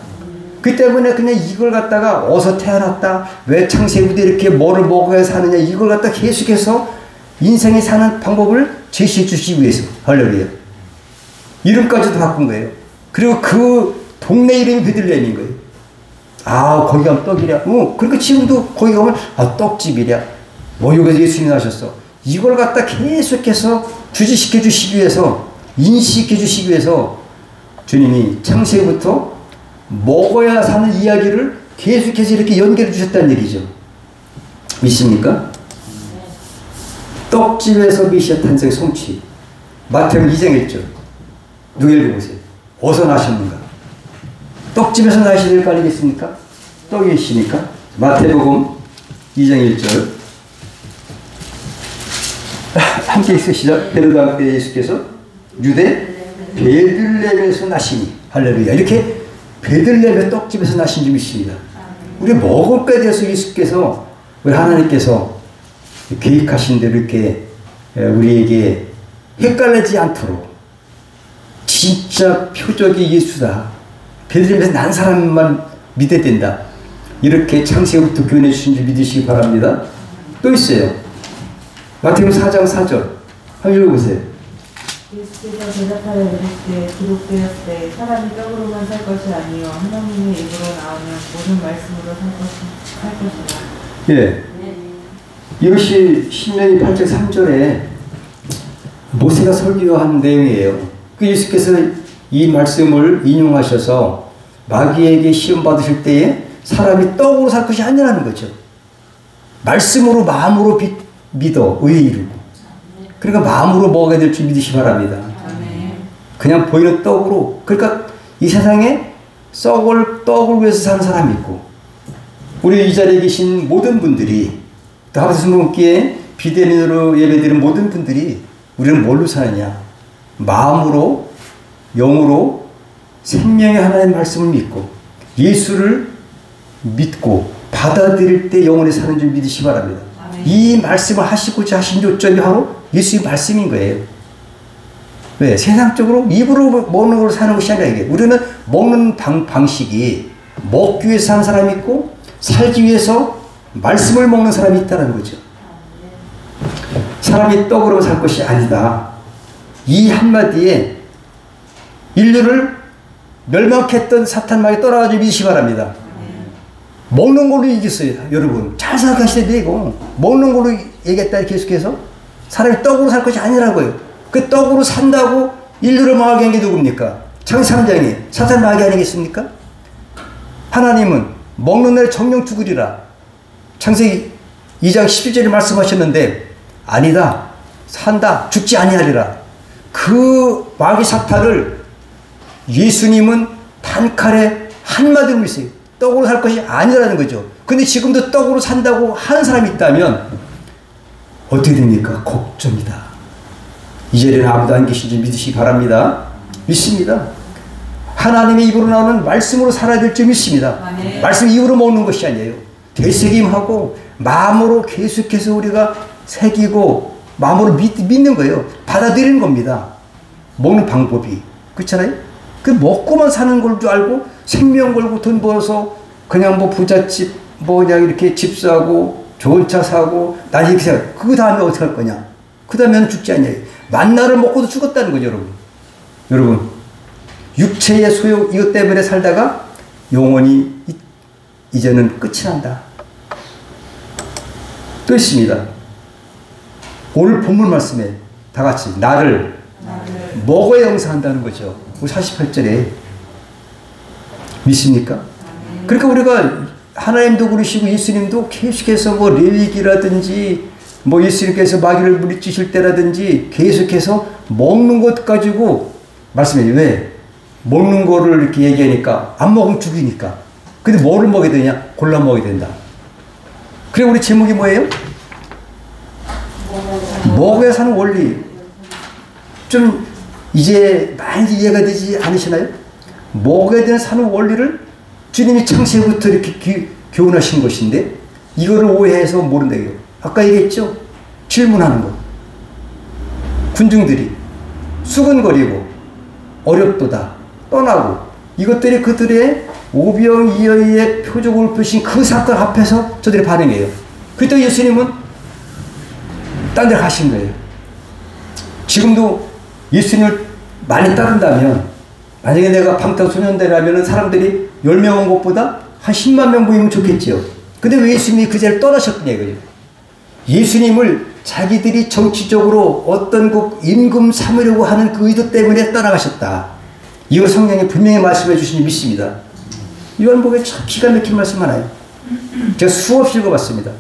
그 때문에 그냥 이걸 갖다가 어디서 태어났다 왜 창세부터 이렇게 뭐를 먹어야 사느냐 이걸 갖다 계속해서 인생에 사는 방법을 제시해 주시기 위해서 할렐루야 이름까지도 바꾼 거예요. 그리고 그 동네 이름이 베들레헴인 거예요. 아 거기 가면 떡이랴. 그러니까 지금도 거기 가면 아 떡집이랴. 뭐 여기서 예수님이 나셨어. 이걸 갖다 계속해서 주지시켜 주시기 위해서 인식해 주시기 위해서 주님이 창세부터 먹어야 사는 이야기를 계속해서 이렇게 연결해 주셨다는 얘기죠. 믿습니까? 떡집에서 메시아 탄생 성취. 마태복음 2장 1절. 누가 읽어보세요. 어디서 나셨는가? 떡집에서 나시될 거 아니겠습니까? 떡이시니까. 마태복음 2장 1절. 함께 있으시죠. 헤로드 왕 때 예수께서 유대 베들레헴에서 나시니 할렐루야. 이렇게 베들레헴의 떡집에서 나신 줄 믿습니다. 우리 먹을 거에 대해서 예수께서 우리 하나님께서 계획하신 대로 이렇게 우리에게 헷갈리지 않도록 진짜 표적이 예수다. 베들레헴에서 난 사람만 믿어야 된다. 이렇게 창세부터 교훈해 주신 줄 믿으시기 바랍니다. 또 있어요. 마태복음 4장 4절 한번 읽어보세요. 예수께서 대답하여 이르시되 기록되었되 사람이 떡으로만 살 것이 아니요 하나님의 입으로 나오는 모든 말씀으로 살 것이라. 예, 이것이 신명기 8장 3절에 모세가 설교한 내용이에요. 그 예수께서 이 말씀을 인용하셔서 마귀에게 시험 받으실 때에 사람이 떡으로 살 것이 아니라는 거죠. 말씀으로 마음으로 믿어 의에 이르고 그러니까 마음으로 먹어야 될 줄 믿으시기 바랍니다. 그냥 보이는 떡으로 그러니까 이 세상에 떡을 위해서 사는 사람이 있고 우리 이 자리에 계신 모든 분들이 또 하루도 성공기에 비대면으로 예배드리는 모든 분들이 우리는 뭘로 사느냐 마음으로 영으로 생명의 하나님의 말씀을 믿고 예수를 믿고 받아들일 때 영원히 사는 줄 믿으시기 바랍니다. 이 말씀을 하시고자 하신 요점이 바로 예수의 말씀인 거예요. 왜? 세상적으로 입으로 먹는 걸로 사는 것이 아니라 이게 우리는 먹는 방식이 먹기 위해서 사는 사람이 있고 살기 위해서 말씀을 먹는 사람이 있다는 거죠. 사람이 떡으로 살 것이 아니다. 이 한마디에 인류를 멸망했던 사탄마귀 떠나가지고 믿으시기 바랍니다. 먹는 걸로 이겼어요. 여러분 잘 생각하셔야 돼요. 이거 먹는 걸로 얘기했다 계속해서 사람이 떡으로 살 것이 아니라고요. 그 떡으로 산다고 인류를 망하게 한 게 누굽니까? 창세상장이 사탄 마귀 아니겠습니까? 하나님은 먹는 날 정령 죽으리라 창세기 2장 11절에 말씀하셨는데 아니다 산다 죽지 아니하리라. 그 마귀 사탄을 예수님은 단칼에 한마디로 믿으세요. 떡으로 살 것이 아니라는 거죠. 근데 지금도 떡으로 산다고 하는 사람이 있다면 어떻게 됩니까? 걱정이다. 이 자리에는 아무도 안 계신지 믿으시기 바랍니다. 믿습니다. 하나님의 입으로 나오는 말씀으로 살아야 될 줄 믿습니다. 말씀 입으로 먹는 것이 아니에요. 되새김하고 마음으로 계속해서 우리가 새기고 마음으로 믿는 거예요. 받아들이는 겁니다. 먹는 방법이. 그렇잖아요? 그 먹고만 사는 걸 줄 알고 생명 걸고 돈 벌어서 그냥 뭐 부잣집 뭐 그냥 이렇게 집 사고 좋은 차 사고 난 이렇게 생각. 그 다음에 어떻게 할 거냐? 그 다음에는 죽지 않냐? 만나를 먹고도 죽었다는 거죠, 여러분. 여러분 육체의 소용 이것 때문에 살다가 영원히 이제는 끝이 난다. 또 있습니다. 오늘 본문 말씀에 다 같이 나를 먹어야 영생한다는 거죠. 48절에 믿습니까? 그러니까 우리가 하나님도 그러시고 예수님도 계속해서 뭐 레위기라든지 뭐 예수님께서 마귀를 물리치실 때라든지 계속해서 먹는 것 가지고 말씀해요. 왜? 먹는 거를 이렇게 얘기하니까 안 먹으면 죽이니까. 근데 뭐를 먹어야 되냐? 골라 먹어야 된다. 그래 우리 제목이 뭐예요? 먹어야 사는 원리. 좀 이제 많이 이해가 되지 않으시나요? 먹어야 되는 사는 원리를 주님이 창세부터 이렇게 교훈하신 것인데 이거를 오해해서 모른다고요. 아까 얘기했죠? 질문하는 거. 군중들이 수근거리고 어렵도다 떠나고 이것들이 그들의 오병이어의 표적을 펴신 그 사건 앞에서 저들의 반응이에요. 그때 예수님은 딴 데 가신 거예요. 지금도 예수님을 많이 따른다면 만약에 내가 방탄소년단이라면 사람들이 10명 온 것보다 한 10만 명 모이면 좋겠죠. 근데 왜 예수님이 그 자리를 떠나셨느냐 이거죠. 예수님을 자기들이 정치적으로 어떤 그 임금 삼으려고 하는 그 의도 때문에 떠나가셨다. 이걸 성경에 분명히 말씀해 주시니 믿습니다. 요한복음에 참 기가 막힌 말씀 하나요. 제가 수없이 읽어봤습니다.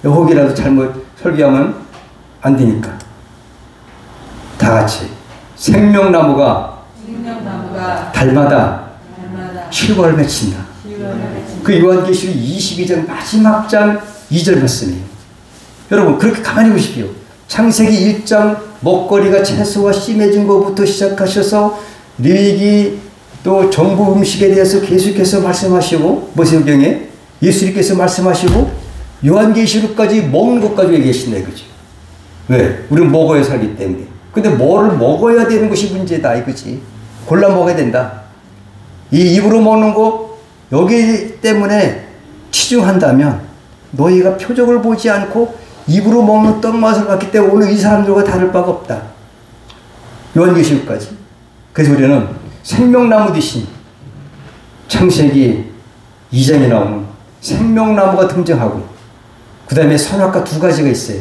혹이라도 잘못 설교하면 안 되니까. 다 같이 생명나무가 달마다 실과를 맺힌다. 그 요한계시록 22장 마지막 장 2절 말씀이에요. 여러분 그렇게 가만히 보십시오. 창세기 1장 먹거리가 채소와 심해진 것부터 시작하셔서 레위기 또 정부 음식에 대해서 계속해서 말씀하시고 모세오경에 예수님께서 말씀하시고 요한계시록까지 먹는 것까지 얘기하신다 이거지. 왜? 우리는 먹어야 살기 때문에. 근데 뭐를 먹어야 되는 것이 문제다 이거지. 골라 먹어야 된다. 이 입으로 먹는 거 여기 때문에 치중한다면 너희가 표적을 보지 않고 입으로 먹는 떡 맛을 봤기 때문에 오늘 이 사람들과 다를 바가 없다. 요한계시록까지. 그래서 우리는 생명나무 대신 창세기 2장에 나오는 생명나무가 등장하고 그 다음에 선악과 두 가지가 있어요.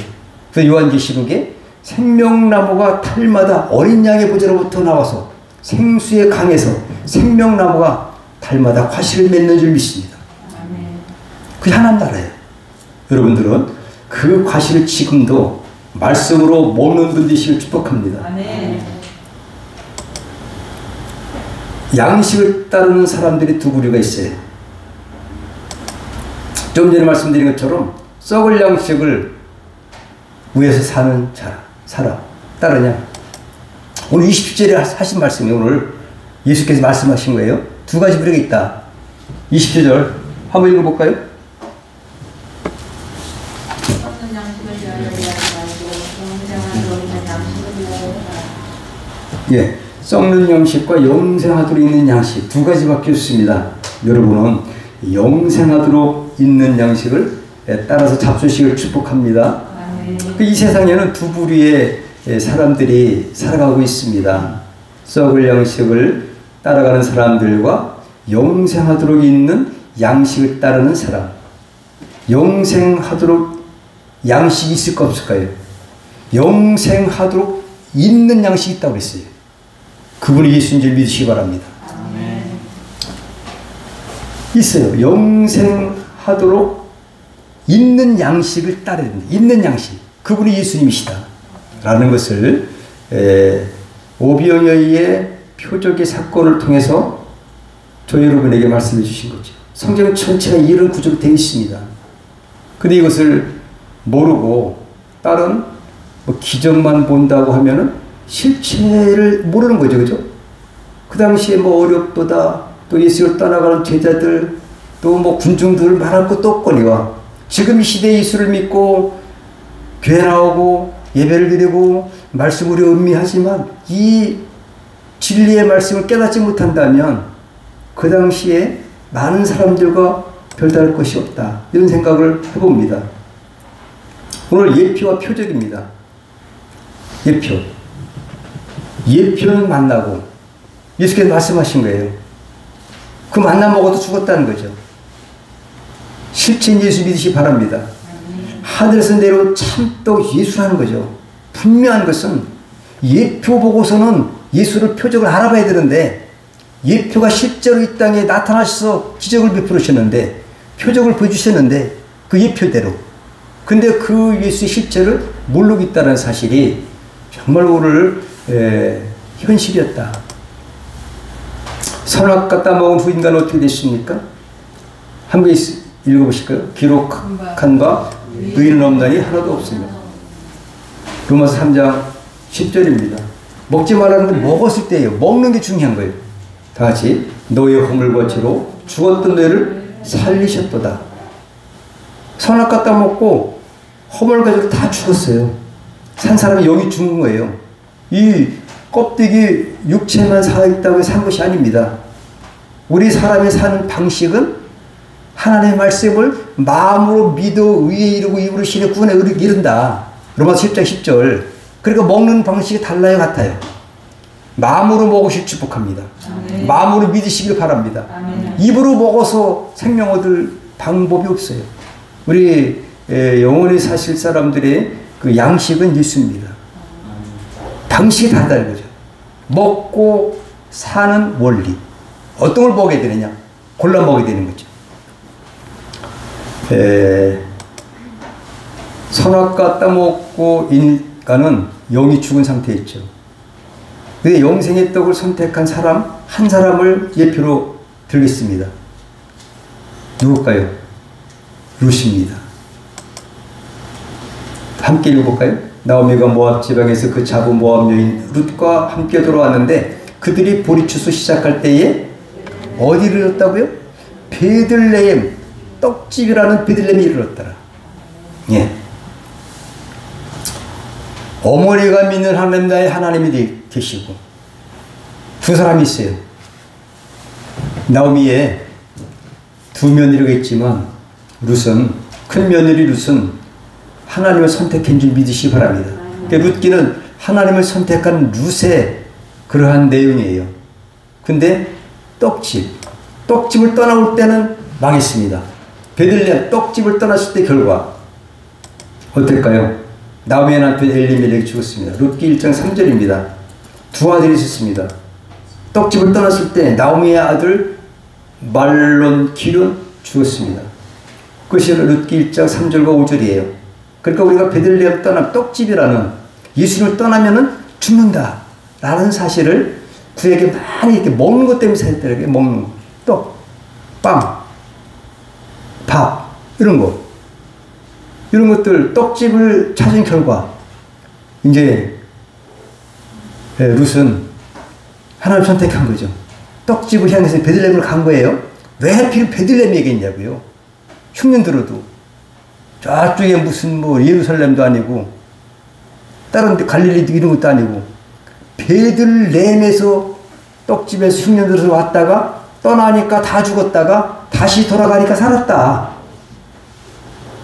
그 요한계시록에 생명나무가 달마다 어린 양의 보좌로부터 나와서 생수의 강에서 생명나무가 달마다 과실을 맺는 줄 믿습니다. 그게 하나님 나라예요. 여러분들은 그 과실을 지금도 말씀으로 먹는 분 되시길 축복합니다. 양식을 따르는 사람들이 두 부류가 있어요. 좀 전에 말씀드린 것처럼 썩을 양식을 위해서 사는 사람 따르냐. 오늘 27절에 하신 말씀이 오늘 예수께서 말씀하신 거예요. 두 가지 부류가 있다. 27절 한번 읽어볼까요? 썩는 양식을 위하여 일하지 말고 영생하도록 있는 양식을 위하여 해라. 예, 썩는 양식과 영생하도록 있는 양식 두 가지밖에 없습니다. 여러분은 영생하도록 있는 양식을 따라서 잡수시길 축복합니다. 이 세상에는 두 부류의 사람들이 살아가고 있습니다. 썩을 양식을 따라가는 사람들과 영생하도록 있는 양식을 따르는 사람. 영생하도록 양식이 있을까 없을까요? 영생하도록 있는 양식이 있다고 했어요. 그분이 예수인 줄 믿으시기 바랍니다. 있어요. 영생하도록 있는 양식을 따르야 된다. 있는 양식. 그분이 예수님이시다. 라는 것을 오병이어의 표적의 사건을 통해서 저 여러분에게 말씀해 주신 거죠. 성경 전체가 이런 구조로 되어 있습니다. 근데 이것을 모르고 다른 뭐 기적만 본다고 하면은 실체를 모르는 거죠. 그죠? 그 당시에 뭐 어렵도다 또 예수를 떠나가는 제자들 또 뭐 군중들 말할 것도 없거니와 지금 이 시대에 예수를 믿고 교회 나오고 예배를 드리고 말씀으로 음미하지만 이 진리의 말씀을 깨닫지 못한다면 그 당시에 많은 사람들과 별다를 것이 없다. 이런 생각을 해봅니다. 오늘 예표와 표적입니다. 예표. 예표는 만나고 예수께서 말씀하신 거예요. 그 만나 먹어도 죽었다는 거죠. 실체인 예수 믿으시기 바랍니다. 하늘에서 내려온 참떡 예수라는 거죠. 분명한 것은 예표 보고서는 예수를 표적을 알아봐야 되는데 예표가 실제로 이 땅에 나타나셔서 기적을 베풀으셨는데 표적을 보여주셨는데 그 예표대로 근데 그 예수의 실체를 모르고 있다는 사실이 정말 오늘 현실이었다. 선악 따먹은 후 인간은 어떻게 됐습니까? 한번 읽어보실까요? 기록한 바 의인 없나니 하나도 없습니다. 로마서 3장 10절입니다. 먹지 말라는 건 먹었을 때예요. 먹는 게 중요한 거예요. 다 같이 너의 허물과치로 죽었던 너희를 살리셨도다. 선악과 따먹고 허물 가지고 다 죽었어요. 산 사람이 여기 죽은 거예요. 이 껍데기 육체만 살아있다고 산 것이 아닙니다. 우리 사람이 사는 방식은 하나님의 말씀을 마음으로 믿어 의에 이르고 입으로 신에 구원에 이른다. 로마서 10장 10절. 그러니까 먹는 방식이 달라요, 같아요. 마음으로 먹으실 축복합니다. 아멘. 마음으로 믿으시길 바랍니다. 아멘. 입으로 먹어서 생명 얻을 방법이 없어요. 우리 영원히 사실 사람들의 그 양식은 예수입니다. 방식이 다르다는 거죠. 먹고 사는 원리. 어떤 걸 먹어야 되느냐? 골라 먹어야 되는 거죠. 선악과 따먹고 인간은 영이 죽은 상태에 있죠. 그 영생의 떡을 선택한 사람 한 사람을 예표로 들겠습니다. 누굴까요? 룻입니다. 함께 읽어볼까요? 나오미가 모압 지방에서 그 잡은 모압 여인 룻과 함께 돌아왔는데 그들이 보리추수 시작할 때에 어디를 이뤘다고요? 베들레헴 떡집이라는 베들레헴에 이르렀더라. 예. 어머니가 믿는 하나님 나의 하나님이 되시고 두 사람이 있어요. 나오미의 두 며느리가 있지만 룻은 큰 며느리 룻은 하나님을 선택한 줄 믿으시기 바랍니다. 그러니까 룻기는 하나님을 선택한 룻의 그러한 내용이에요. 근데 떡집을 떠나올 때는 망했습니다. 베들레헴 떡집을 떠났을 때 결과 어떨까요? 나오미의 남편 엘리멜렉이 죽었습니다. 룻기 1장 3절입니다. 두 아들이 있었습니다. 떡집을 떠났을 때 나오미의 아들 말론 기륜 죽었습니다. 그것이 룻기 1장 3절과 5절이에요. 그러니까 우리가 베들레헴 떠나 떡집이라는 예수님을 떠나면은 죽는다 라는 사실을 그에게 많이 이렇게 먹는 것 때문에 살더라고요. 먹는 거. 떡, 빵, 밥 이런 거. 이런 것들 떡집을 찾은 결과 이제 룻은 하나님을 선택한 거죠. 떡집을 향해서 베들레헴을 간 거예요. 왜 하필 베들레헴에 얘기했냐고요. 흉년 들어도 저쪽에 무슨 뭐 예루살렘도 아니고 다른 데 갈릴리도 이런 것도 아니고 베들레헴에서 떡집에서 흉년 들어서 왔다가 떠나니까 다 죽었다가 다시 돌아가니까 살았다.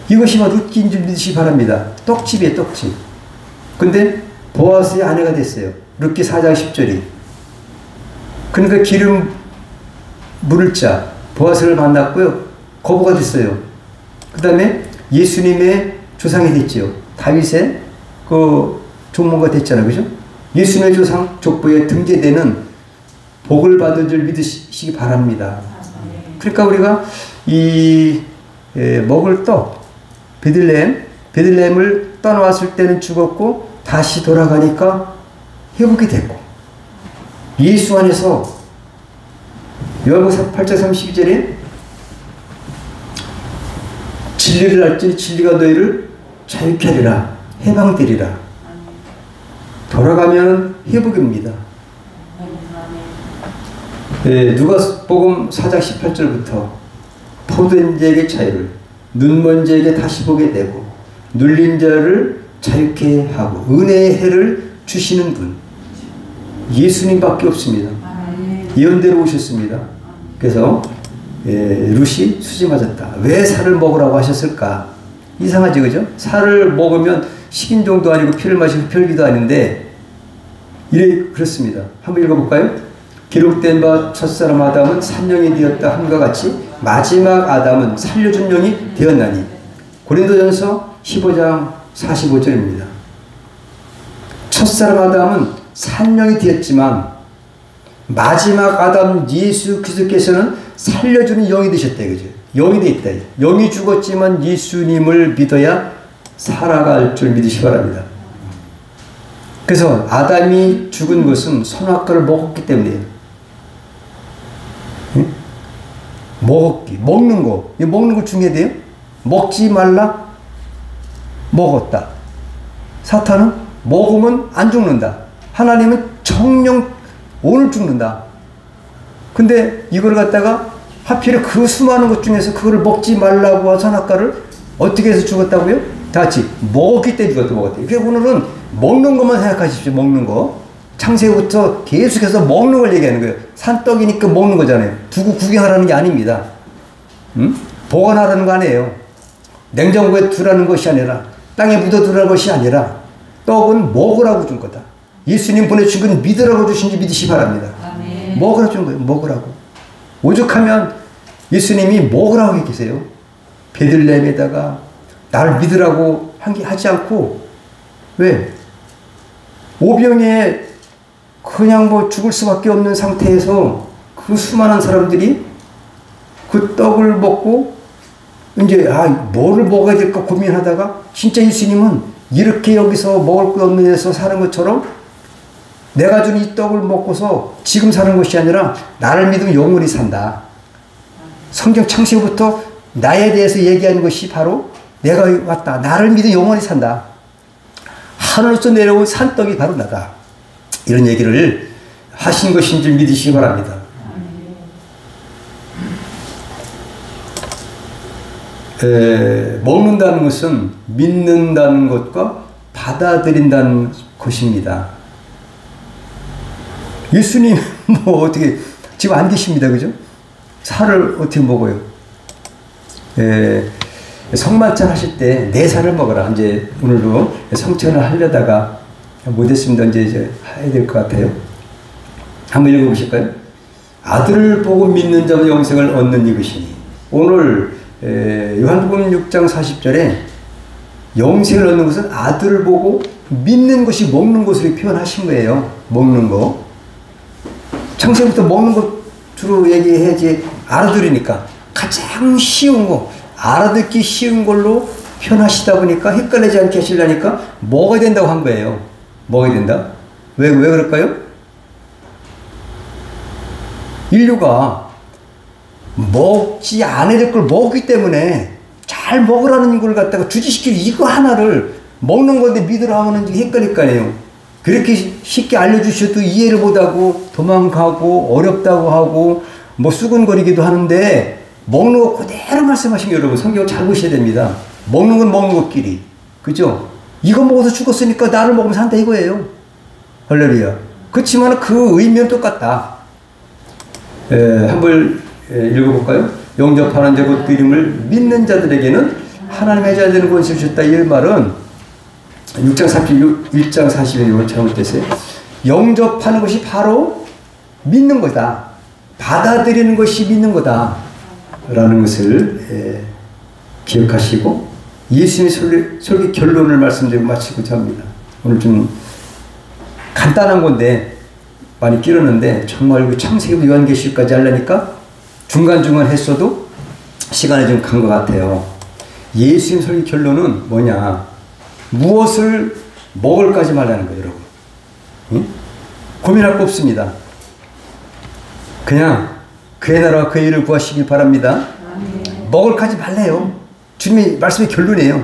이것이 막 룻기인 줄 믿으시기 바랍니다. 떡집이에요, 떡집. 근데 보아스의 아내가 됐어요. 룻기 4장 10절이. 그러니까 기름 물을 자 보아스를 만났고요. 거부가 됐어요. 그 다음에 예수님의 조상이 됐죠. 다윗의 그 조모가 됐잖아요. 그죠? 예수님의 조상 족보에 등재되는 복을 받은 줄 믿으시기 바랍니다. 그러니까 우리가 이 먹을 떡 베들레헴을 떠나왔을 때는 죽었고 다시 돌아가니까 회복이 됐고 예수 안에서 요한복음 8장 32절에 진리를 알지니 진리가 너희를 자유케 하리라 해방되리라. 돌아가면 회복입니다. 누가복음 4장 18절부터 포도인 자에게 자유를 눈먼 자에게 다시 보게 되고 눌린 자를 자유케 하고 은혜의 해를 주시는 분 예수님밖에 없습니다. 예언대로 오셨습니다. 그래서 룻이 수지 맞았다. 왜 살을 먹으라고 하셨을까? 이상하지 그죠? 살을 먹으면 식인종도 아니고 피를 마시고 혈기도 아닌데 이래 그렇습니다. 한번 읽어볼까요? 기록된 바 첫사람 아담은 산령이 되었다 함과 같이 마지막 아담은 살려준 영이 되었나니. 고린도전서 15장 45절입니다. 첫사람 아담은 산령이 되었지만 마지막 아담 예수 그리스도께서는 살려주는 영이 되셨다 이거죠. 영이 되었다. 영이 죽었지만 예수님을 믿어야 살아갈 줄 믿으시기 바랍니다. 그래서 아담이 죽은 것은 선악과를 먹었기 때문이에요. 응? 먹는 거. 먹는 거 중요해요. 먹지 말라. 먹었다. 사탄은 먹으면 안 죽는다. 하나님은 성령 오늘 죽는다. 근데 이걸 갖다가 하필 그 수많은 것 중에서 그거를 먹지 말라고 한 선악과를 어떻게 해서 죽었다고요? 다 같이 먹었기 때문에 먹었대요. 그래서 오늘은 먹는 것만 생각하십시오. 먹는 거. 창세부터 계속해서 먹는 걸 얘기하는 거예요. 산떡이니까 먹는 거잖아요. 두고 구경하라는 게 아닙니다. 보관하라는 거 아니에요. 냉장고에 두라는 것이 아니라 땅에 묻어두라는 것이 아니라 떡은 먹으라고 준 거다. 예수님 보내주신 건 믿으라고 주신지 믿으시 바랍니다. 아멘. 먹으라고 준 거예요. 먹으라고. 오죽하면 예수님이 먹으라고 계세요. 베들레헴에다가 나를 믿으라고 하지 않고 왜? 오병에 그냥 뭐 죽을 수밖에 없는 상태에서 그 수많은 사람들이 그 떡을 먹고 이제 뭐를 먹어야 될까 고민하다가 진짜 예수님은 이렇게 여기서 먹을 것 없는 데서 사는 것처럼 내가 준 이 떡을 먹고서 지금 사는 것이 아니라 나를 믿으면 영원히 산다. 성경 창세부터 나에 대해서 얘기하는 것이 바로 내가 왔다. 나를 믿으면 영원히 산다. 하늘에서 내려온 산떡이 바로 나다. 이런 얘기를 하신 것인 줄 믿으시기 바랍니다. 먹는다는 것은 믿는다는 것과 받아들인다는 것입니다. 예수님 뭐 어떻게 지금 안 계십니다. 그죠? 살을 어떻게 먹어요? 성만찬 하실 때 내 살을 먹어라. 이제 오늘도 성찬을 하려다가 못했습니다. 이제 해야 될 것 같아요. 한번 읽어보실까요? 아들을 보고 믿는 자는 영생을 얻는 이것이니. 오늘 요한복음 6장 40절에 영생을 얻는 것은 아들을 보고 믿는 것이 먹는 것으로 표현하신 거예요. 먹는 거. 창세부터 먹는 것 주로 얘기해야지 알아들으니까 가장 쉬운 거, 알아듣기 쉬운 걸로 표현하시다 보니까 헷갈리지 않게 하시려니까 먹어야 된다고 한 거예요. 먹어야 된다. 왜 그럴까요? 인류가 먹지 않아야 될 걸 먹기 때문에 잘 먹으라는 걸 갖다가 주지시키는 이거 하나를 먹는 건데 믿으라 하면 헷갈릴 거 아니에요. 그렇게 쉽게 알려주셔도 이해를 못하고 도망가고 어렵다고 하고 뭐 수근거리기도 하는데 먹는 거 그대로 말씀하신 게 여러분 성경 잘 보셔야 됩니다. 먹는 건 먹는 것끼리. 그죠? 이거 먹어서 죽었으니까 나를 먹으면 산다 이거예요. 할렐루야. 그렇지만 그 의미는 똑같다. 한번 읽어볼까요? 영접하는 자 곧 그 이름을 믿는 자들에게는 하나님의 자들을 권세를 주셨다. 이 말은 1장 40절 잘못됐어요. 영접하는 것이 바로 믿는 거다. 받아들이는 것이 믿는 거다. 라는 것을 기억하시고 예수님의 설교 결론을 말씀드리고 마치고자 합니다. 오늘 좀 간단한 건데 많이 길었는데 정말 창세기부터 요한계시록까지 하려니까 중간중간 했어도 시간이 좀 간 것 같아요. 예수님 설교 결론은 뭐냐? 무엇을 먹을까지 말라는 거예요, 여러분. 응? 고민할 거 없습니다. 그냥 그의 나라와 그의 일을 구하시길 바랍니다. 먹을까지 말래요. 주님의 말씀의 결론이에요.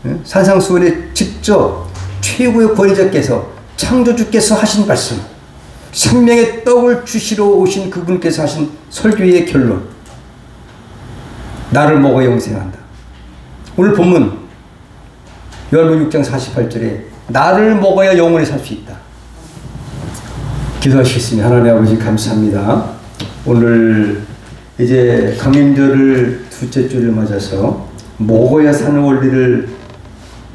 응? 산상수훈에 직접 최고의 권위자께서 창조주께서 하신 말씀, 생명의 떡을 주시러 오신 그분께서 하신 설교의 결론, 나를 먹어 영생한다. 오늘 본문 요한복음 6장 48절에 나를 먹어야 영원히 살 수 있다. 기도하시겠습니다. 하나님 아버지 감사합니다. 오늘 이제 강림절을 둘째 주를 맞아서 먹어야 사는 원리를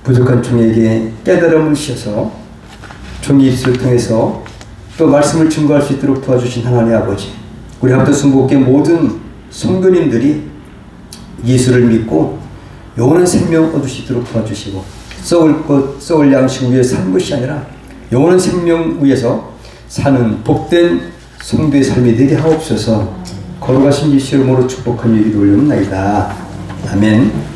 부족한 종에게 깨달음을 주셔서 종의 입술을 통해서 또 말씀을 증거할 수 있도록 도와주신 하나님 아버지, 우리 한번 순복의 모든 성도님들이 예수를 믿고 영원한 생명 얻을 수 있도록 도와주시고 썩을 양식 위에 사는 것이 아니라 영원한 생명 위에서 사는 복된 성도의 삶이 되게 하옵소서. 거룩하신 예수 이름으로 축복하며 이루어옵나이다. 아멘.